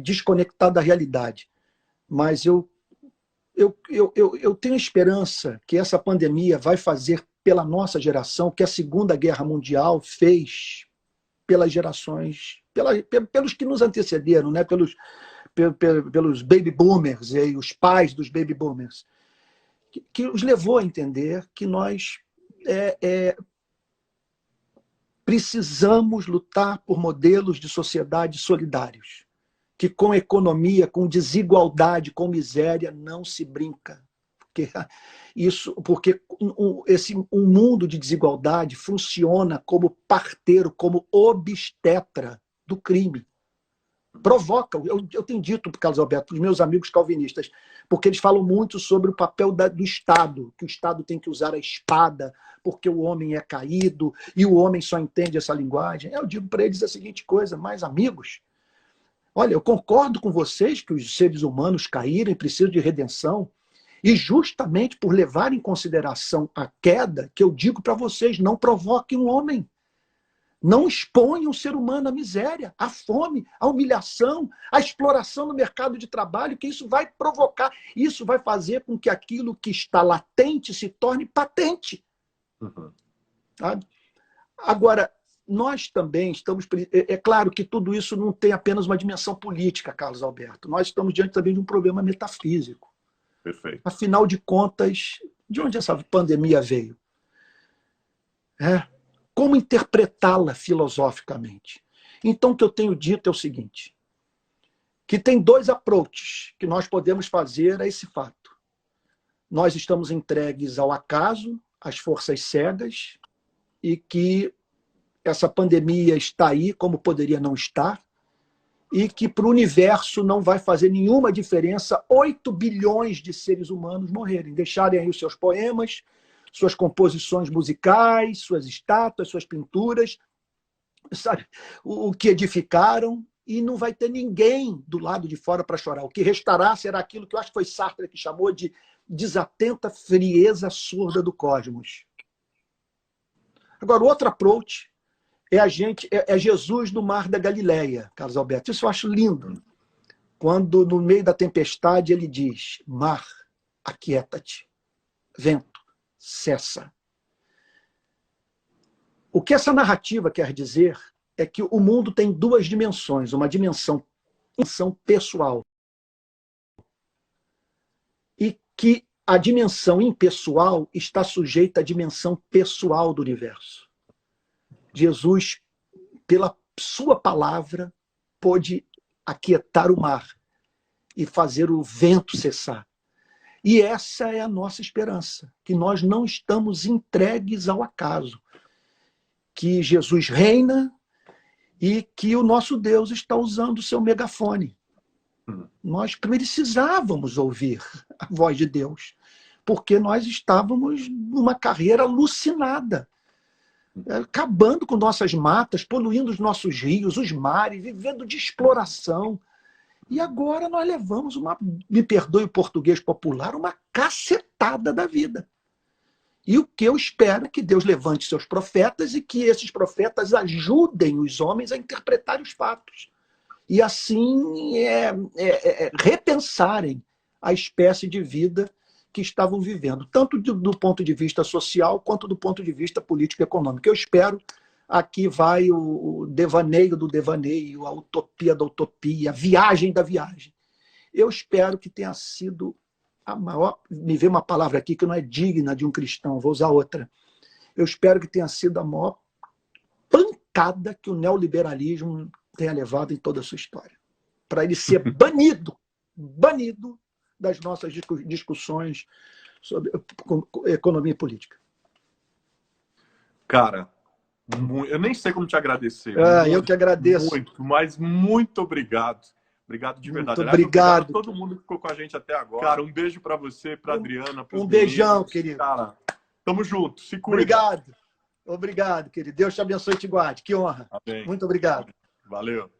desconectado da realidade. Mas eu tenho esperança que essa pandemia vai fazer pela nossa geração o que a Segunda Guerra Mundial fez pelas gerações, pelos que nos antecederam, né? pelos baby boomers e os pais dos baby boomers, que os levou a entender que nós precisamos lutar por modelos de sociedade solidários, que com economia, com desigualdade, com miséria, não se brinca. Porque um mundo de desigualdade funciona como parteiro, como obstetra do crime. Provoca, eu tenho dito, Carlos Alberto, para os meus amigos calvinistas, porque eles falam muito sobre o papel do Estado, que o Estado tem que usar a espada, porque o homem é caído, e o homem só entende essa linguagem. Eu digo para eles a seguinte coisa, mais amigos, olha, eu concordo com vocês que os seres humanos caíram e precisam de redenção, e justamente por levar em consideração a queda, que eu digo para vocês, não provoquem um homem. Não exponham o ser humano à miséria, à fome, à humilhação, à exploração no mercado de trabalho, que isso vai provocar. Isso vai fazer com que aquilo que está latente se torne patente. Sabe? Agora, nós também estamos... É claro que tudo isso não tem apenas uma dimensão política, Carlos Alberto. Nós estamos diante também de um problema metafísico. Perfeito. Afinal de contas, de onde essa pandemia veio? Como interpretá-la filosoficamente? Então, o que eu tenho dito é o seguinte, que tem dois approaches que nós podemos fazer a esse fato. Nós estamos entregues ao acaso, às forças cegas, e que essa pandemia está aí, como poderia não estar, e que para o universo não vai fazer nenhuma diferença 8 bilhões de seres humanos morrerem, deixarem aí os seus poemas, suas composições musicais, suas estátuas, suas pinturas, sabe, o que edificaram, e não vai ter ninguém do lado de fora para chorar. O que restará será aquilo que eu acho que foi Sartre que chamou de desatenta frieza surda do cosmos. Agora, o outro approach é Jesus no mar da Galileia, Carlos Alberto. Isso eu acho lindo. Quando, no meio da tempestade, ele diz, mar, aquieta-te, vento, cessa. O que essa narrativa quer dizer é que o mundo tem duas dimensões, uma dimensão pessoal e que a dimensão impessoal está sujeita à dimensão pessoal do universo. Jesus, pela sua palavra, pôde aquietar o mar e fazer o vento cessar. E essa é a nossa esperança, que nós não estamos entregues ao acaso, que Jesus reina e que o nosso Deus está usando o seu megafone. Nós precisávamos ouvir a voz de Deus, porque nós estávamos numa carreira alucinada, acabando com nossas matas, poluindo os nossos rios, os mares, vivendo de exploração. E agora nós levamos me perdoe o português popular, uma cacetada da vida. E o que eu espero é que Deus levante seus profetas e que esses profetas ajudem os homens a interpretar os fatos. e assim repensarem a espécie de vida que estavam vivendo, tanto do ponto de vista social quanto do ponto de vista político e econômico. Eu espero, aqui vai o devaneio do devaneio, a utopia da utopia, a viagem da viagem. Eu espero que tenha sido a maior... Me veio uma palavra aqui que não é digna de um cristão, vou usar outra. Eu espero que tenha sido a maior pancada que o neoliberalismo tenha levado em toda a sua história. Para ele ser banido das nossas discussões sobre economia e política. Cara, eu nem sei como te agradecer. Eu que agradeço. Mas muito obrigado. Obrigado de verdade. Muito obrigado. A todo mundo que ficou com a gente até agora. Cara, um beijo para você, para Adriana. Um beijão, querido. Cara, tamo junto. Se cuida. Obrigado. Obrigado, querido. Deus te abençoe e te guarde. Que honra. Amém. Muito obrigado. Valeu.